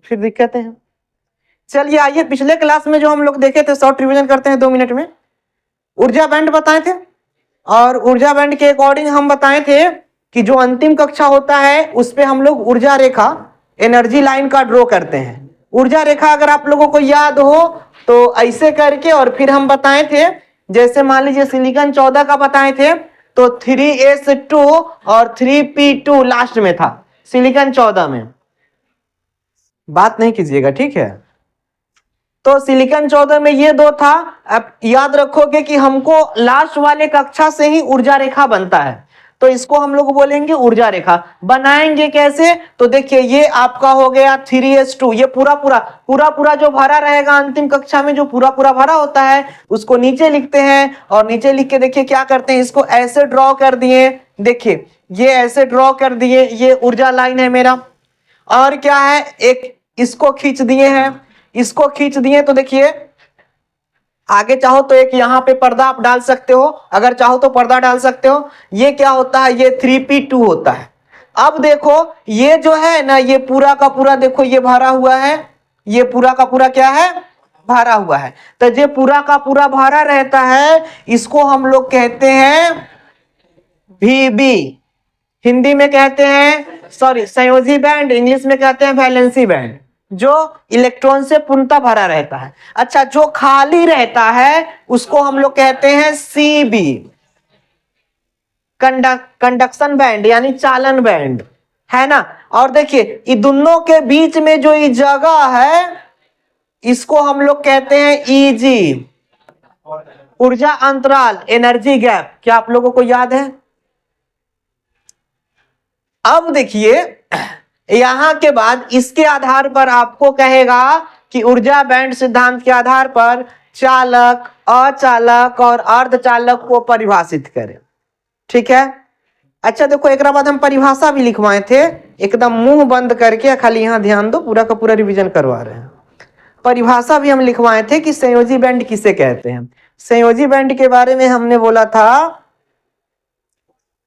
फिर दिक्कतें हैं। चलिए आइए, पिछले क्लास में जो हम लोग देखे थे, शॉर्ट रिवीजन करते हैं 2 मिनट में। ऊर्जा बैंड बताए थे, और ऊर्जा बैंड के अकॉर्डिंग हम बताए थे कि जो अंतिम कक्षा होता है उस पे हम लोग ऊर्जा रेखा, एनर्जी लाइन का ड्रॉ करते हैं। ऊर्जा रेखा अगर आप लोगों को याद हो तो ऐसे करके, और फिर हम बताए थे, जैसे मान लीजिए सिलिकॉन 14 का बताए थे तो 3s2 और 3p2 लास्ट में था सिलिकॉन 14 में। बात नहीं कीजिएगा, ठीक है। तो सिलिकॉन 14 में ये दो था। अब याद रखोगे कि हमको लास्ट वाले कक्षा से ही ऊर्जा रेखा बनता है, तो इसको हम लोग बोलेंगे ऊर्जा रेखा। बनाएंगे कैसे? तो देखिए ये आपका हो गया 3s2, ये पूरा जो भरा रहेगा अंतिम कक्षा में, जो पूरा भरा होता है उसको नीचे लिखते हैं, और नीचे लिख के देखिए क्या करते हैं, इसको ऐसे ड्रॉ कर दिए। देखिए ये ऐसे ड्रॉ कर दिए, ये ऊर्जा लाइन है मेरा। और क्या है, एक इसको खींच दिए हैं, इसको खींच दिए तो देखिए आगे चाहो तो एक यहां पे पर्दा आप डाल सकते हो, अगर चाहो तो पर्दा डाल सकते हो। ये क्या होता है, ये 3p2 होता है। अब देखो ये जो है ना, ये पूरा का पूरा देखो ये भरा हुआ है, ये पूरा का पूरा क्या है, भरा हुआ है। तो ये पूरा का पूरा भरा रहता है, इसको हम लोग कहते हैं VB, हिंदी में कहते हैं संयोजी बैंड, इंग्लिश में कहते हैं वैलेंसी बैंड, जो इलेक्ट्रॉन से पूर्णतः भरा रहता है। अच्छा, जो खाली रहता है उसको हम लोग कहते हैं CB, कंडक्शन बैंड यानी चालन बैंड, है ना। और देखिए ये दोनों के बीच में जो ये जगह है इसको हम लोग कहते हैं EG, ऊर्जा अंतराल, एनर्जी गैप। क्या आप लोगों को याद है? अब देखिए यहां के बाद इसके आधार पर आपको कहेगा कि ऊर्जा बैंड सिद्धांत के आधार पर चालक, अचालक और अर्धचालक को परिभाषित करें, ठीक है। अच्छा देखो, एक बाद हम परिभाषा भी लिखवाए थे, एकदम मुंह बंद करके, खाली यहां ध्यान दो, पूरा का पूरा रिवीजन करवा रहे हैं। परिभाषा भी हम लिखवाए थे कि संयोजी बैंड किसे कहते हैं। संयोजी बैंड के बारे में हमने बोला था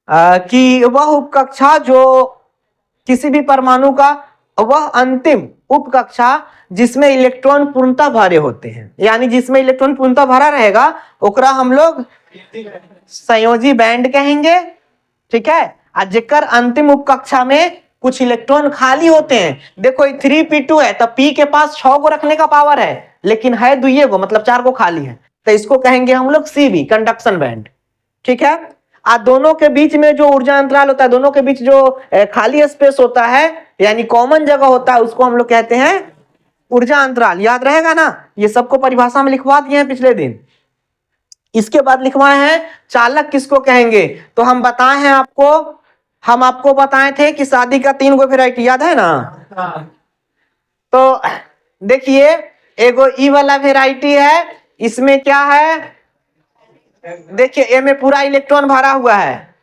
कि वह उपकक्षा जो किसी भी परमाणु का, वह अंतिम उपकक्षा जिसमें इलेक्ट्रॉन पूर्णतः भरे होते हैं, यानी जिसमें इलेक्ट्रॉन पूर्णतः भरा रहेगा ओकरा हम लोग संयोजी बैंड कहेंगे, ठीक है। और जेकर अंतिम उपकक्षा में कुछ इलेक्ट्रॉन खाली होते हैं, देखो 3p2 है तो p के पास 6 को रखने का पावर है, लेकिन है 2 को, मतलब 4 को खाली है, तो इसको कहेंगे हम लोग CB, कंडक्शन बैंड, ठीक है। दोनों के बीच में जो ऊर्जा अंतराल होता है, दोनों के बीच जो खाली स्पेस होता है यानी कॉमन जगह होता है, उसको हम लोग कहते हैं ऊर्जा अंतराल। याद रहेगा ना, ये सबको परिभाषा में लिखवा दिए हैं पिछले दिन। इसके बाद लिखवाए हैं चालक किसको कहेंगे, तो हम बताए हैं आपको, हम आपको बताए थे कि शादी का 3 गो वेराइटी, याद है ना। तो देखिए एगो ई वाला वेराइटी है, इसमें क्या है, देखिए ए में पूरा इलेक्ट्रॉन भरा हुआ है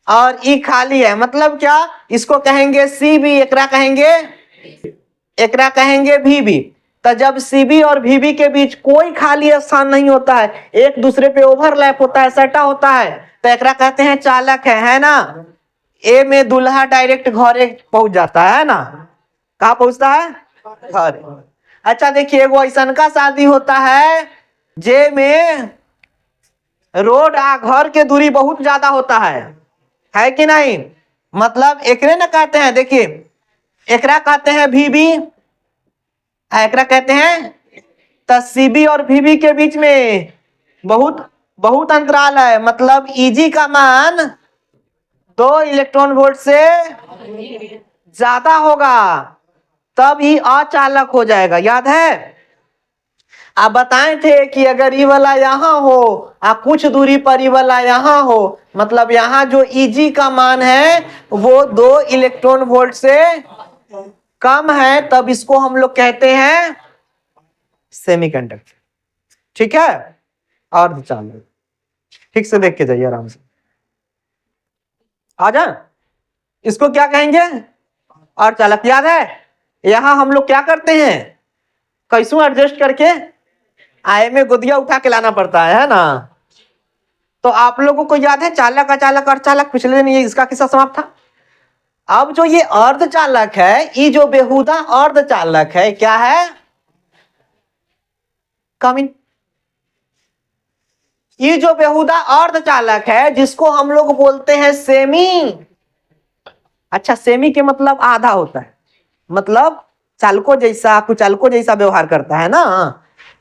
और ई खाली है, मतलब क्या, इसको कहेंगे CB, एकरा कहेंगे VB। तो जब CB और VB के बीच कोई खाली स्थान नहीं होता है, एक दूसरे पे ओवरलैप होता है, सटा होता है, तो एकरा कहते हैं चालक है ना। ए में दूल्हा डायरेक्ट घरे पहुंच जाता है ना, कहाँ पहुंचता है, घरे। अच्छा देखिए एगो ऐसा का शादी होता है जे में रोड आ घर के दूरी बहुत ज्यादा होता है कि नहीं, मतलब एकरे न कहते हैं, देखिए एकरा कहते हैं VB, एकरा कहते हैं, तो CB और VB के बीच में बहुत अंतराल है, मतलब EG का मान 2 इलेक्ट्रॉन वोल्ट से ज्यादा होगा, तब ही अचालक हो जाएगा, याद है। आप बताए थे कि अगर ई वाला यहाँ हो और कुछ दूरी पर ई वाला यहाँ हो, मतलब यहाँ जो EG का मान है वो 2 इलेक्ट्रॉन वोल्ट से कम है, तब इसको हम लोग कहते हैं सेमीकंडक्टर, ठीक है। अर्धचालक, ठीक से देख के जाइए आराम से, आ जा। इसको क्या कहेंगे, अर्धचालक। याद है यहां हम लोग क्या करते हैं, कैसों एडजस्ट करके आए में गोदिया उठा के लाना पड़ता है ना। तो आप लोगों को याद है चालक, अचालक, अर्धचालक, पिछले दिन ये इसका किस्सा समाप्त था। अब जो ये अर्धचालक है, ये जो बेहुदा अर्धचालक है, क्या है? कमिंग। ये जो बेहुदा अर्धचालक है जिसको हम लोग बोलते हैं सेमी। अच्छा, सेमी के मतलब आधा होता है, मतलब चालको जैसा, कुचालको जैसा व्यवहार करता है ना,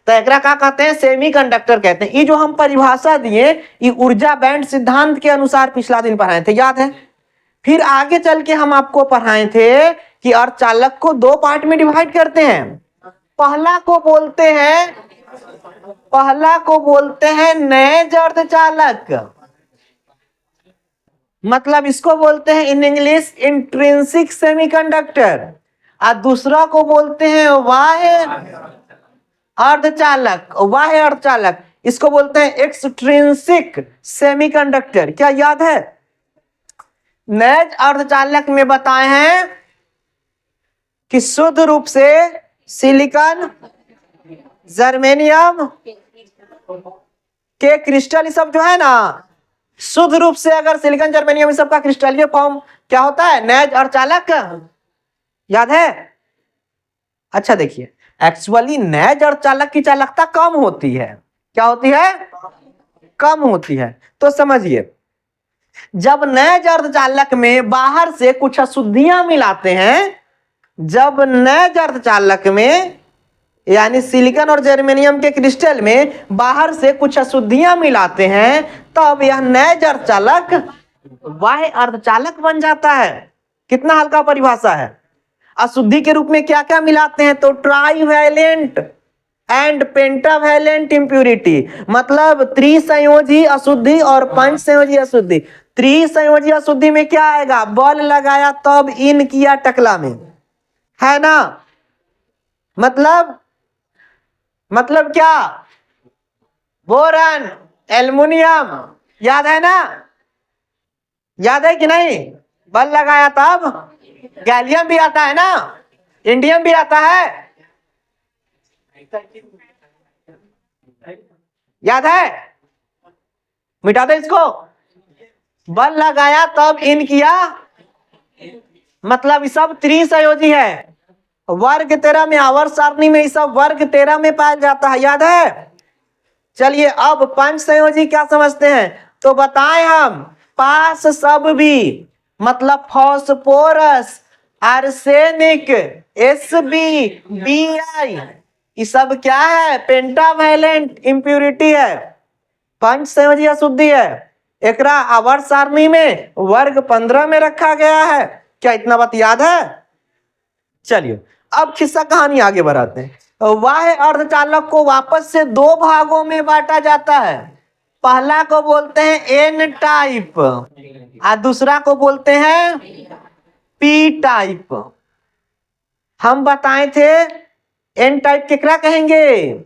तो एकरा क्या कहते हैं? सेमी कंडक्टर कहते हैं। ये जो हम परिभाषा दिए, ये ऊर्जा बैंड सिद्धांत के अनुसार पिछला दिन पढ़ाए थे, याद है? फिर आगे चल के हम आपको पढ़ाए थे कि अर्धचालक को दो पार्ट में डिवाइड करते हैं। पहला को बोलते हैं नैज अर्धचालक, मतलब इसको बोलते हैं इन इंग्लिश इंट्रिंसिक सेमीकंडक्टर, और दूसरा को बोलते हैं बाह्य अर्धचालक, इसको बोलते हैं एक्सट्रिंसिक सेमीकंडक्टर। क्या याद है? नैज अर्धचालक में बताए हैं कि शुद्ध रूप से सिलिकॉन, जर्मेनियम के क्रिस्टल सब जो है ना, शुद्ध रूप से अगर सिलिकॉन, जर्मेनियम इस सब का क्रिस्टलीय फॉर्म क्या होता है? नैज अर्धचालक। याद है? अच्छा देखिए, एक्चुअली नैज अर्धचालक की चालकता कम होती है। क्या होती है? कम होती है। तो समझिए, जब नैज अर्धचालक में बाहर से कुछ अशुद्धियां मिलाते हैं, जब नैज अर्धचालक में यानी सिलिकॉन और जर्मेनियम के क्रिस्टल में बाहर से कुछ अशुद्धियां मिलाते हैं, तब यह नैज अर्धचालक बाह्य अर्धचालक बन जाता है। कितना हल्का परिभाषा है। अशुद्धि के रूप में क्या क्या मिलाते हैं? तो ट्राइवैलेंट एंड पेंटावैलेंट इंप्यूरिटी, मतलब त्रिसंयोजी अशुद्धि और पंचसंयोजी अशुद्धि। त्रिसंयोजी अशुद्धि में क्या आएगा? बल लगाया तब इन किया टकला में, है ना? मतलब क्या? बोरन, एल्युमिनियम, याद है ना? याद है कि नहीं? बल लगाया तब। गैलियम भी आता है ना, इंडियम भी आता है, याद है? मिटा दे इसको। बल लगाया तब इन किया, मतलब ये सब त्रिसंयोजी है। वर्ग 13 में, आवर्त सारणी में ये सब वर्ग 13 में पाया जाता है। याद है? चलिए, अब पंचसंयोजी क्या समझते हैं? तो बताएं हम, पास सब भी, मतलब फास्फोरस, आर्सेनिक, एसबी, बीआई, ये सब क्या है? पेंटावैलेंट इंप्यूरिटी है, पंचसंयोजी अशुद्धि है। एकरा आवर्त सारणी में वर्ग 15 में रखा गया है। क्या इतना बात याद है? चलिए, अब किस्सा कहानी आगे बढ़ाते हैं। बाह्य अर्धचालक को वापस से दो भागों में बांटा जाता है। पहला को बोलते हैं एन टाइप और दूसरा को बोलते हैं पी टाइप। हम बताए थे एन टाइप केकरा कहेंगे?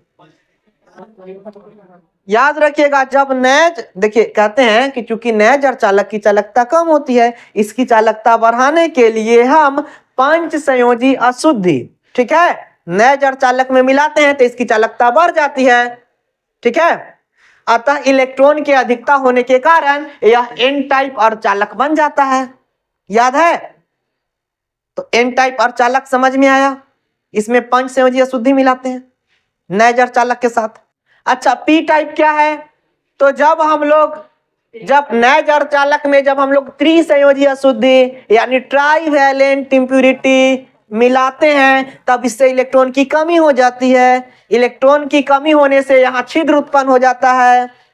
याद रखिएगा, जब नैज, देखिए कहते हैं कि चूंकि नैज अर्धचालक की चालकता कम होती है, इसकी चालकता बढ़ाने के लिए हम पंचसंयोजी अशुद्धि, ठीक है, नैज अर्धचालक में मिलाते हैं तो इसकी चालकता बढ़ जाती है। ठीक है, अतः इलेक्ट्रॉन की अधिकता होने के कारण यह एन टाइप अर्धचालक बन जाता है। याद है? तो एन टाइप अर्धचालक समझ में आया, इसमें पंचसंयोजी अशुद्धि मिलाते हैं नैज अर्धचालक के साथ। अच्छा, पी टाइप क्या है? तो जब नैज अर्धचालक में जब हम लोग त्रिसंयोजी अशुद्धि यानी ट्राइवैलेंट इंप्यूरिटी मिलाते हैं, तब इससे इलेक्ट्रॉन की कमी हो जाती है। इलेक्ट्रॉन की कमी होने से यहाँ छिद्र उत्पन्न हो जाता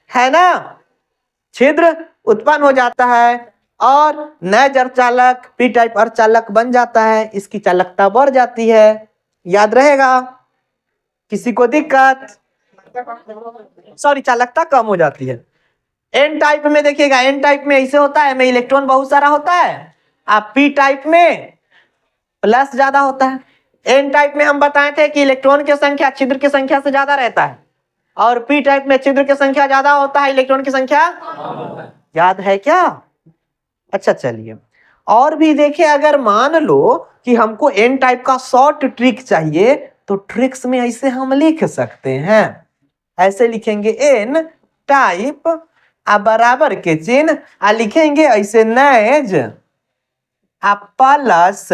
है ना? छिद्र उत्पन्न हो जाता है और नैज अर्धचालक पी टाइप अर्धचालक बन जाता है, इसकी चालकता बढ़ जाती है। याद रहेगा? किसी को दिक्कत? सॉरी, चालकता कम हो जाती है। एन टाइप में देखिएगा, एन टाइप में ऐसे होता है, में इलेक्ट्रॉन बहुत सारा होता है, आप पी टाइप में प्लस ज्यादा होता है। एन टाइप में हम बताए थे कि इलेक्ट्रॉन की संख्या छिद्र की संख्या से ज्यादा रहता है, और पी टाइप में छिद्र की संख्या ज्यादा होता है, इलेक्ट्रॉन की संख्या। याद है क्या? अच्छा, चलिए और भी देखिए, अगर मान लो कि हमको एन टाइप का शॉर्ट ट्रिक चाहिए, तो ट्रिक्स में ऐसे हम लिख सकते हैं, ऐसे लिखेंगे एन टाइप आ बराबर के चिन्ह आ लिखेंगे ऐसे नैज प्लस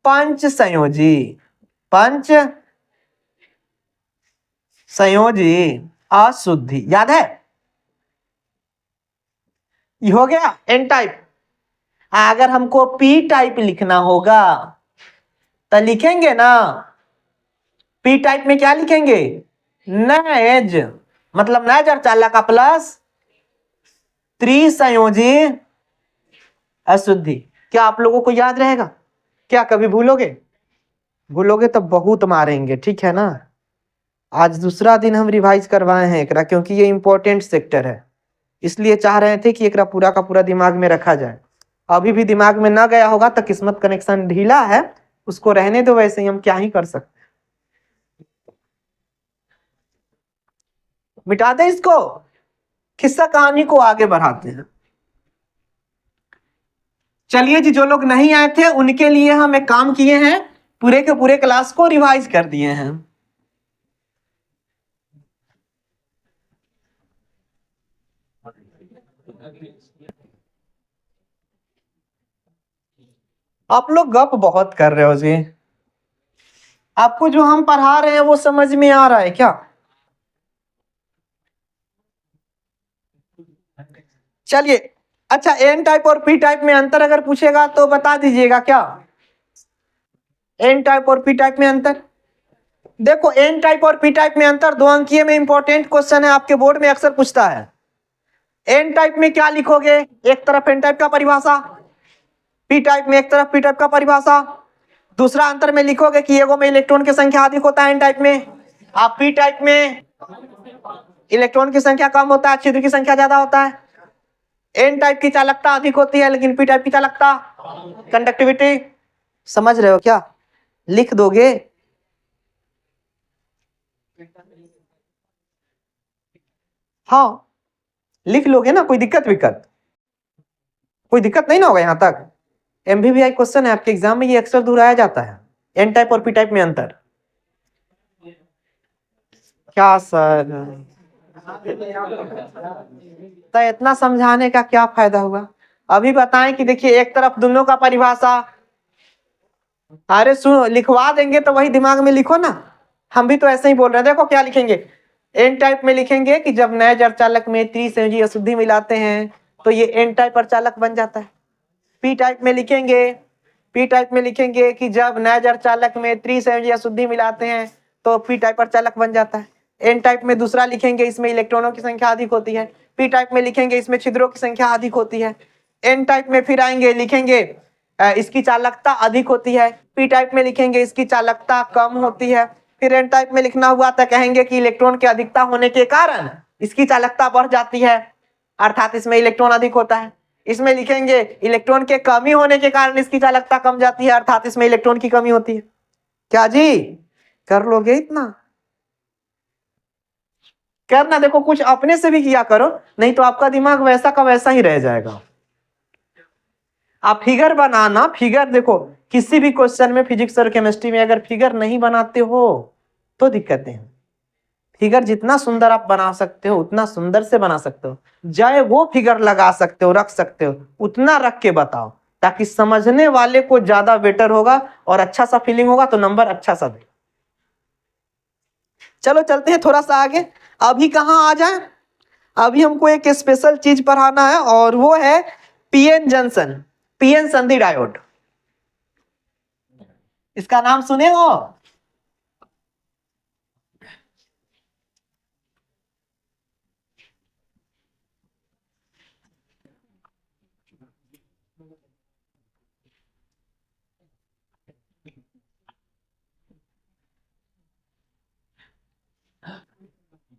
पंच संयोजी, पंच संयोजी अशुद्धि, याद है? ये हो गया एन टाइप। अगर हमको पी टाइप लिखना होगा तो लिखेंगे ना, पी टाइप में क्या लिखेंगे? नैज, मतलब नैज अर्धचालक का प्लस त्रिसंयोजी अशुद्धि। क्या आप लोगों को याद रहेगा? क्या कभी भूलोगे? भूलोगे तो बहुत मारेंगे, ठीक है ना। आज दूसरा दिन हम रिवाइज करवाए हैं एकरा, क्योंकि ये इंपॉर्टेंट सेक्टर है, इसलिए चाह रहे थे कि एकरा पूरा का पूरा दिमाग में रखा जाए। अभी भी दिमाग में ना गया होगा तो किस्मत कनेक्शन ढीला है, उसको रहने दो वैसे ही, हम क्या ही कर सकते हैं। मिटा दे इसको, किस्सा कहानी को आगे बढ़ाते हैं। चलिए जी, जो लोग नहीं आए थे उनके लिए हम एक काम किए हैं, पूरे के पूरे क्लास को रिवाइज कर दिए हैं। आप लोग गप बहुत कर रहे हो जी। आपको जो हम पढ़ा रहे हैं वो समझ में आ रहा है क्या? चलिए, अच्छा एन टाइप और पी टाइप में अंतर अगर पूछेगा तो बता दीजिएगा क्या? एन टाइप और पी टाइप में अंतर देखो, एन टाइप और पी टाइप में अंतर 2 अंकीय में इंपॉर्टेंट क्वेश्चन है, आपके बोर्ड में अक्सर पूछता है। एन टाइप में क्या लिखोगे? एक तरफ एन टाइप का परिभाषा, पी टाइप में एक तरफ पी टाइप का परिभाषा। दूसरा अंतर में लिखोगे कि एगो में इलेक्ट्रॉन की संख्या अधिक होता है एन टाइप में, आप पी टाइप में इलेक्ट्रॉन की संख्या कम होता है, छिद्र की संख्या ज्यादा होता है। एन टाइप की चालकता अधिक होती है लेकिन पी टाइप की चालकता, कंडक्टिविटी, समझ रहे हो क्या? लिख दोगे? हाँ, लिख लोगे ना, कोई दिक्कत विक्कत? कोई दिक्कत नहीं ना होगा यहाँ तक? एमवीवीआई क्वेश्चन है आपके एग्जाम में, ये अक्सर दोहराया जाता है, एन टाइप और पी टाइप में अंतर। क्या सर, तो इतना समझाने का क्या फायदा हुआ? अभी बताएं कि देखिए एक तरफ दोनों का परिभाषा, अरे सुनो, लिखवा देंगे तो वही दिमाग में लिखो ना, हम भी तो ऐसे ही बोल रहे हैं। देखो क्या लिखेंगे, एन टाइप में लिखेंगे कि जब नए अर्धचालक में त्रिसंयोजी अशुद्धि मिलाते हैं तो ये एन टाइप अर्धचालक बन जाता है। पी टाइप में लिखेंगे, पी टाइप में लिखेंगे कि जब नए अर्धचालक में त्रिसंयोजी अशुद्धि मिलाते हैं तो पी टाइप अर्धचालक बन जाता है। एन टाइप में दूसरा लिखेंगे, इसमें इलेक्ट्रॉनों की संख्या अधिक होती है। पी टाइप में लिखेंगे इसमें छिद्रों की संख्या अधिक होती है। एन टाइप में फिर आएंगे, लिखेंगे इसकी चालकता अधिक होती है। पी टाइप में लिखेंगे इसकी चालकता कम होती है। फिर एन टाइप में लिखना हुआ तो कहेंगे कि इलेक्ट्रॉन की अधिकता होने के कारण इसकी चालकता बढ़ जाती है, अर्थात इसमें इलेक्ट्रॉन अधिक होता है। इसमें लिखेंगे इलेक्ट्रॉन के कमी होने के कारण इसकी चालकता कम जाती है, अर्थात इसमें इलेक्ट्रॉन की कमी होती है। क्या जी, कर लोगे इतना? करना, देखो कुछ अपने से भी किया करो, नहीं तो आपका दिमाग वैसा का वैसा ही रह जाएगा। आप फिगर बनाना, फिगर देखो, किसी भी क्वेश्चन में फिजिक्स और केमिस्ट्री में अगर फिगर नहीं बनाते हो तो दिक्कतें हैं। फिगर जितना सुंदर आप बना सकते हो उतना सुंदर से बना सकते हो, चाहे वो फिगर लगा सकते हो, रख सकते हो, उतना रख के बताओ, ताकि समझने वाले को ज्यादा बेटर होगा और अच्छा सा फीलिंग होगा तो नंबर अच्छा सा देगा। चलो चलते हैं थोड़ा सा आगे। अभी कहाँ आ जाए, अभी हमको एक स्पेशल चीज पढ़ाना है और वो है पीएन जंक्शन, पीएन संधि डायोड। इसका नाम सुने हो?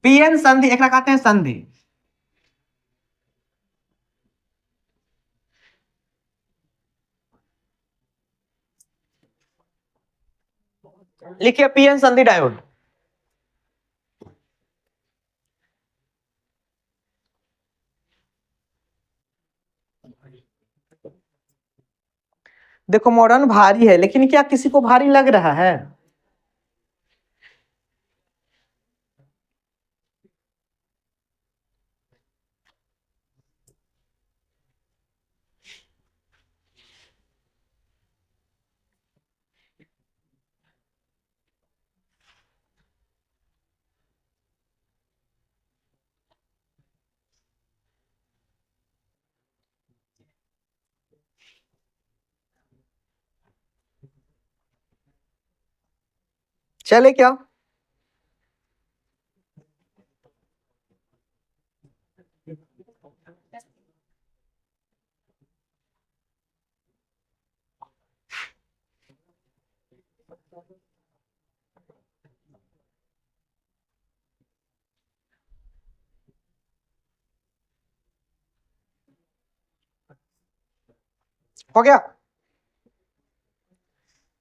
पीएन संधि एक कहते हैं संधि। लिखिए पीएन संधि डायोड। देखो मॉडर्न भारी है, लेकिन क्या किसी को भारी लग रहा है? चले क्या? हो गया?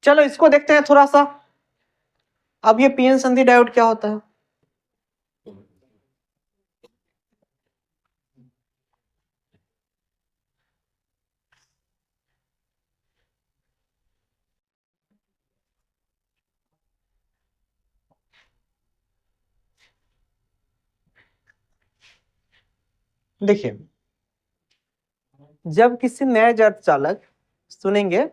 चलो इसको देखते हैं थोड़ा सा। अब ये पीएन संधि डायोड क्या होता है? देखिए, जब किसी नए अर्धचालक सुनेंगे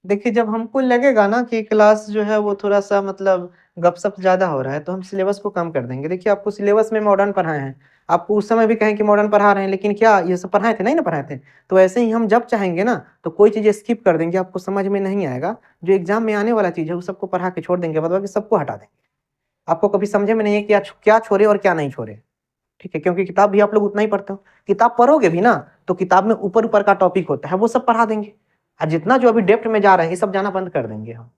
देखिए, जब हमको लगेगा ना कि क्लास जो है वो थोड़ा सा मतलब गपशप ज्यादा हो रहा है तो हम सिलेबस को कम कर देंगे। देखिए, आपको सिलेबस में मॉडर्न पढ़ाए हैं, आपको उस समय भी कहें कि मॉडर्न पढ़ा रहे हैं, लेकिन क्या ये सब पढ़ाए थे? नहीं ना पढ़ाए थे। तो ऐसे ही हम जब चाहेंगे ना तो कोई चीज़ स्किप कर देंगे, आपको समझ में नहीं आएगा। जो एग्जाम में आने वाला चीज़ है उस सबको पढ़ा के छोड़ देंगे, मतलब कि सबको हटा देंगे। आपको कभी समझे में नहीं है कि क्या छोड़े और क्या नहीं छोड़े। ठीक है, क्योंकि किताब भी आप लोग उतना ही पढ़ते हो। किताब पढ़ोगे भी ना तो किताब में ऊपर ऊपर का टॉपिक होता है, वो सब पढ़ा देंगे। और जितना जो अभी डेप्थ में जा रहे हैं ये सब जाना बंद कर देंगे हम।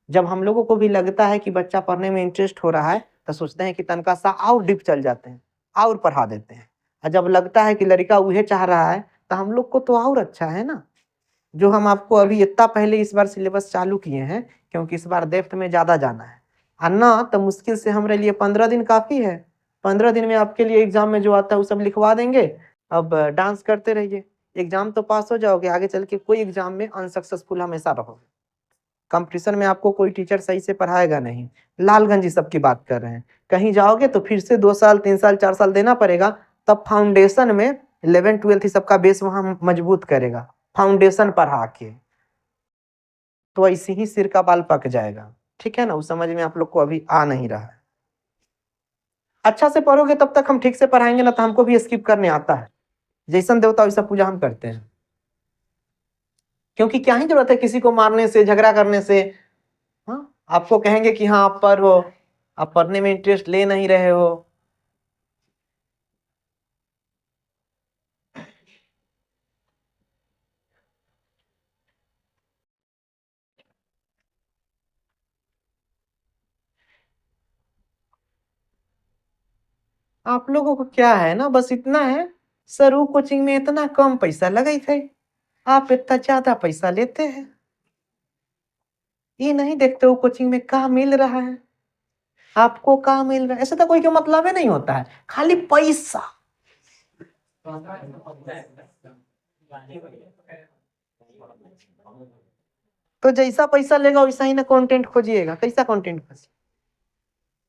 जब हम लोगों को भी लगता है कि बच्चा पढ़ने में इंटरेस्ट हो रहा है तो सोचते हैं कि तनका सा और डीप चल जाते हैं, और पढ़ा देते हैं। और जब लगता है कि लड़का उहे चाह रहा है तो हम लोग को तो और अच्छा है ना, जो हम आपको अभी इतना पहले इस बार सिलेबस चालू किए हैं, क्योंकि इस बार डेप्थ में ज्यादा जाना है। और ना तो मुश्किल से हमारे लिए 15 दिन काफी है। 15 दिन में आपके लिए एग्जाम में जो आता है वो सब लिखवा देंगे। अब डांस करते रहिए, एग्जाम तो पास हो जाओगे, आगे चल के कोई एग्जाम में अनसक्सेसफुल हमेशा रहोगे। कंपटीशन में आपको कोई टीचर सही से पढ़ाएगा नहीं। लालगंज ही सब की बात कर रहे हैं। कहीं जाओगे तो फिर से 2 साल 3 साल 4 साल देना पड़ेगा, तब फाउंडेशन में 11th 12th ही सबका बेस वहां मजबूत करेगा, फाउंडेशन पढ़ा के। तो ऐसे ही सिर का बाल पक जाएगा। ठीक है ना, उस समझ में आप लोग को अभी आ नहीं रहा है। अच्छा से पढ़ोगे तब तक हम ठीक से पढ़ाएंगे, ना तो हमको भी स्किप करने आता है। जैसन देवता वैसा पूजा हम करते हैं, क्योंकि क्या ही जरूरत है किसी को मारने से, झगड़ा करने से। हाँ, आपको कहेंगे कि हाँ आप पढ़ो, आप पढ़ने में इंटरेस्ट ले नहीं रहे हो। आप लोगों को क्या है ना, बस इतना है, सरू कोचिंग में इतना कम पैसा लगे थे, आप इतना ज्यादा पैसा लेते हैं। ये नहीं देखते हो कोचिंग में क्या मिल रहा है, आपको क्या मिल रहा है। ऐसा तो कोई का मतलब ही नहीं होता है, खाली पैसा। तो जैसा पैसा लेगा वैसा ही ना कंटेंट खोजिएगा। कैसा कंटेंट खोजिए,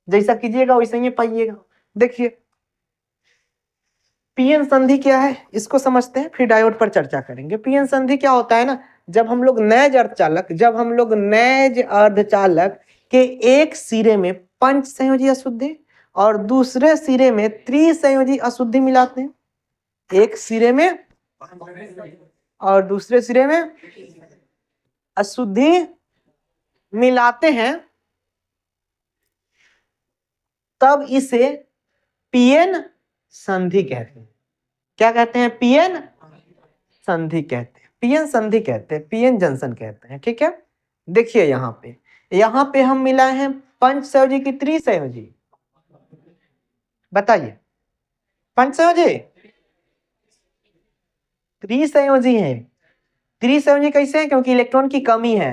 जैसा कीजिएगा वैसा ही पाइएगा। देखिए, पीएन संधि क्या है इसको समझते हैं, फिर डायोड पर चर्चा करेंगे। पीएन संधि क्या होता है ना, जब हम लोग नैज अर्धचालक के एक सिरे में पंच संयोजी अशुद्धि और दूसरे सिरे में त्रिसंयोजी अशुद्धि मिलाते हैं। एक सिरे में और दूसरे सिरे में अशुद्धि मिलाते हैं, तब इसे पीएन संधि कहते हैं। क्या कहते हैं? पीएन संधि कहते हैं, पीएन संधि कहते हैं, पीएन जंक्शन कहते हैं। ठीक है, देखिए यहाँ पे हम मिलाए हैं पंच संयोजी की त्रिसंयोजी। बताइए, पंच संयोजी त्रिसंयोजी है। त्रिसंयोजी कैसे है? क्योंकि इलेक्ट्रॉन की कमी है।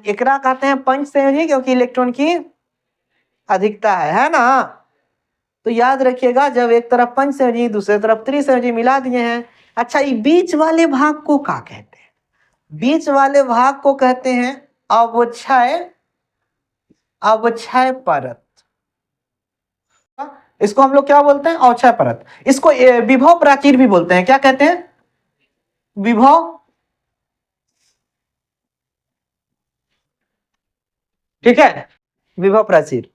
एकरा कहते हैं पंच संयोजी क्योंकि इलेक्ट्रॉन की अधिकता है ना। तो याद रखिएगा, जब एक तरफ पंच संयोजी दूसरे तरफ त्रिसंयोजी मिला दिए हैं। अच्छा, ये बीच वाले भाग को क्या कहते हैं? बीच वाले भाग को कहते हैं अवक्षय परत। इसको हम लोग क्या बोलते हैं? अवक्षय परत। इसको विभव प्राचीर भी बोलते हैं। क्या कहते हैं? विभव। ठीक है, विभव प्राचीर।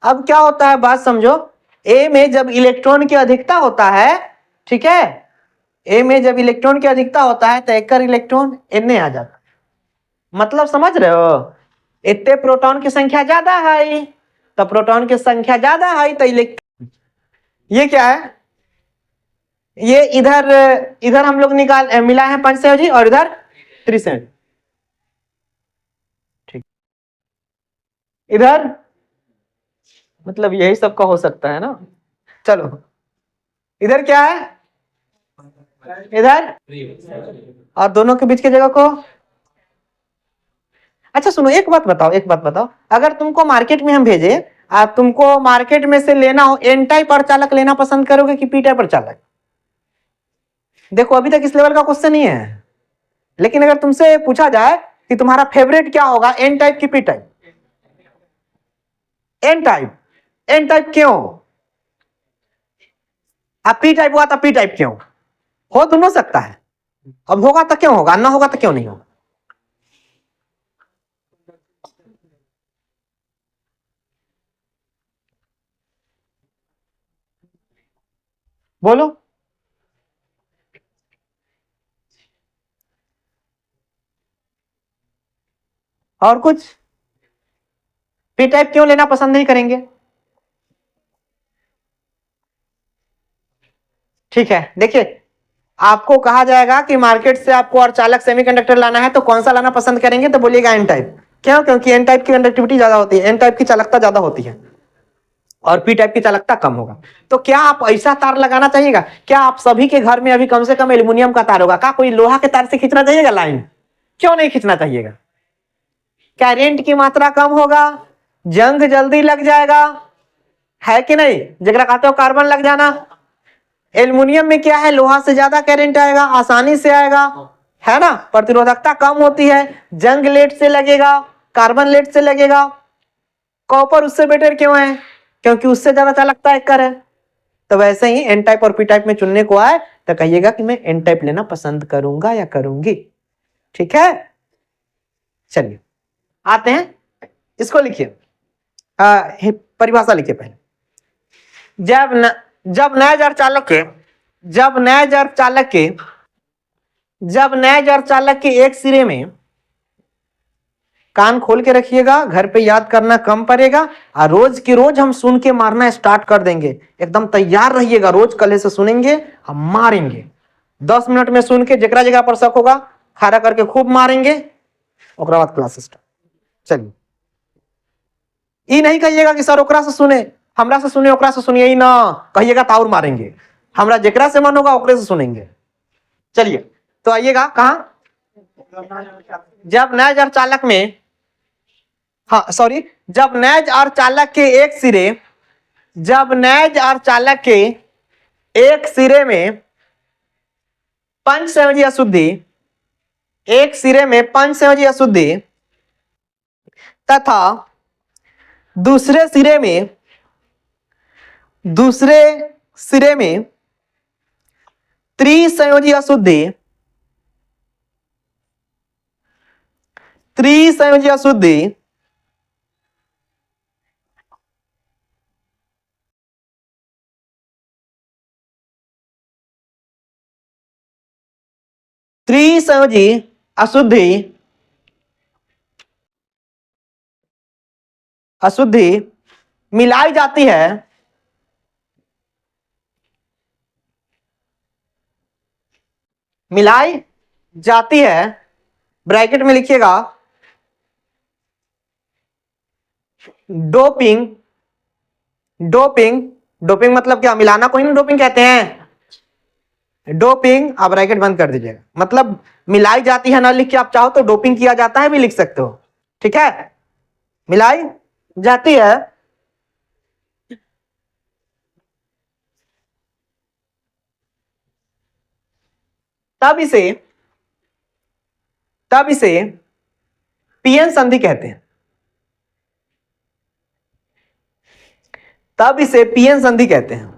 अब क्या होता है बात समझो, ए में जब इलेक्ट्रॉन की अधिकता होता है, ठीक है, ए में जब इलेक्ट्रॉन की अधिकता होता है तो एकर इलेक्ट्रॉन एने आ जाता, मतलब समझ रहे हो, इतने प्रोटॉन की संख्या ज्यादा है, तो प्रोटॉन की संख्या ज्यादा है तो इलेक्ट्रॉन, ये क्या है, ये इधर इधर हम लोग निकाल मिला है 5 संयोजी और इधर 3 संयोजी, ठीक, इधर मतलब यही सबका हो सकता है ना। चलो इधर क्या है, इधर और दोनों के बीच की जगह को, अच्छा सुनो एक बात बताओ, एक बात बताओ, अगर तुमको मार्केट में हम भेजे, तुमको मार्केट में से लेना हो एन टाइप अर्धचालक लेना पसंद करोगे कि पी टाइप अर्धचालक? देखो अभी तक इस लेवल का क्वेश्चन ही है, लेकिन अगर तुमसे पूछा जाए कि तुम्हारा फेवरेट क्या होगा, एन टाइप की p type? N type. N type क्यों? अब पी टाइप हुआ तो पी टाइप क्यों? हो दोनों सकता है, अब होगा तो क्यों होगा, ना होगा तो क्यों नहीं होगा? बोलो। और कुछ? पी टाइप क्यों लेना पसंद नहीं करेंगे? ठीक है, देखिए आपको कहा जाएगा कि मार्केट से आपको अर्धचालक सेमीकंडक्टर लाना है तो कौन सा लाना पसंद करेंगे, तो बोलिएगा एन टाइप। क्यों? क्योंकि एन टाइप की कंडक्टिविटी ज्यादा होती है, एन टाइप की चालकता ज्यादा होती है और पी टाइप की चालकता कम होगा। तो क्या आप ऐसा तार लगाना चाहिएगा? क्या आप सभी के घर में अभी कम से कम एल्यूमिनियम का तार होगा? क्या कोई लोहा के तार से खींचना चाहिएगा लाइन? क्यों नहीं खींचना चाहिएगा? करंट की मात्रा कम होगा, जंग जल्दी लग जाएगा, है कि नहीं? जगह कहते हो कार्बन लग जाना। एल्युमिनियम में क्या है, लोहा से ज्यादा करंट आएगा, आसानी से आएगा, है ना, प्रतिरोधकता कम होती है, जंग लेट से लगेगा, कार्बन लेट से लगेगा। कॉपर उससे बेटर क्यों है? क्योंकि उससे ज्यादा चालकता एक कर है। तो वैसे ही एन टाइप और पी टाइप में चुनने को आए तो कहिएगा कि मैं एन टाइप लेना पसंद करूंगा या करूंगी, ठीक है। चलिए आते हैं, इसको लिखिए, परिभाषा लिखिए पहले। जब नए जड़ चालक के जब नए जड़ चालक के जब नए जड़ चालक के एक सिरे में, कान खोल के रखिएगा, घर पे याद करना कम पड़ेगा, और रोज की रोज हम सुन के मारना स्टार्ट कर देंगे। एकदम तैयार रहिएगा, रोज कल से सुनेंगे, हम मारेंगे। 10 मिनट में सुन के जगह जगह पर शक होगा खड़ा करके खूब मारेंगे, ओकरा बाद क्लास स्टार्ट। चलिए, ये नहीं कहिएगा कि सर ओकरा से सुने, हमरा से सुने, ओकरा से सुनिए, ही ना कहिएगा तो और मारेंगे। हमरा जेकरा से मन होगा ओकरे से सुनेंगे। चलिए तो आइएगा कहा, जब नए जड़ चालक में, हाँ सॉरी, जब नए अर्धचालक के एक सिरे जब नए अर्धचालक के एक सिरे में पंच संयोजी अशुद्धि, एक सिरे में पंच संयोजी अशुद्धि तथा दूसरे सिरे में त्रिसंयोजी अशुद्धि त्रिसंयोजी अशुद्धि त्रिसंयोजी अशुद्धि अशुद्धि मिलाई जाती है, मिलाई जाती है, ब्रैकेट में लिखिएगा डोपिंग। डोपिंग डोपिंग मतलब क्या, मिलाना को ही ना डोपिंग कहते हैं। डोपिंग, आप ब्रैकेट बंद कर दीजिएगा, मतलब मिलाई जाती है ना लिख के आप चाहो तो डोपिंग किया जाता है भी लिख सकते हो, ठीक है। मिलाई जाती है तब इसे पीएन संधि कहते हैं, तब इसे पीएन संधि कहते हैं,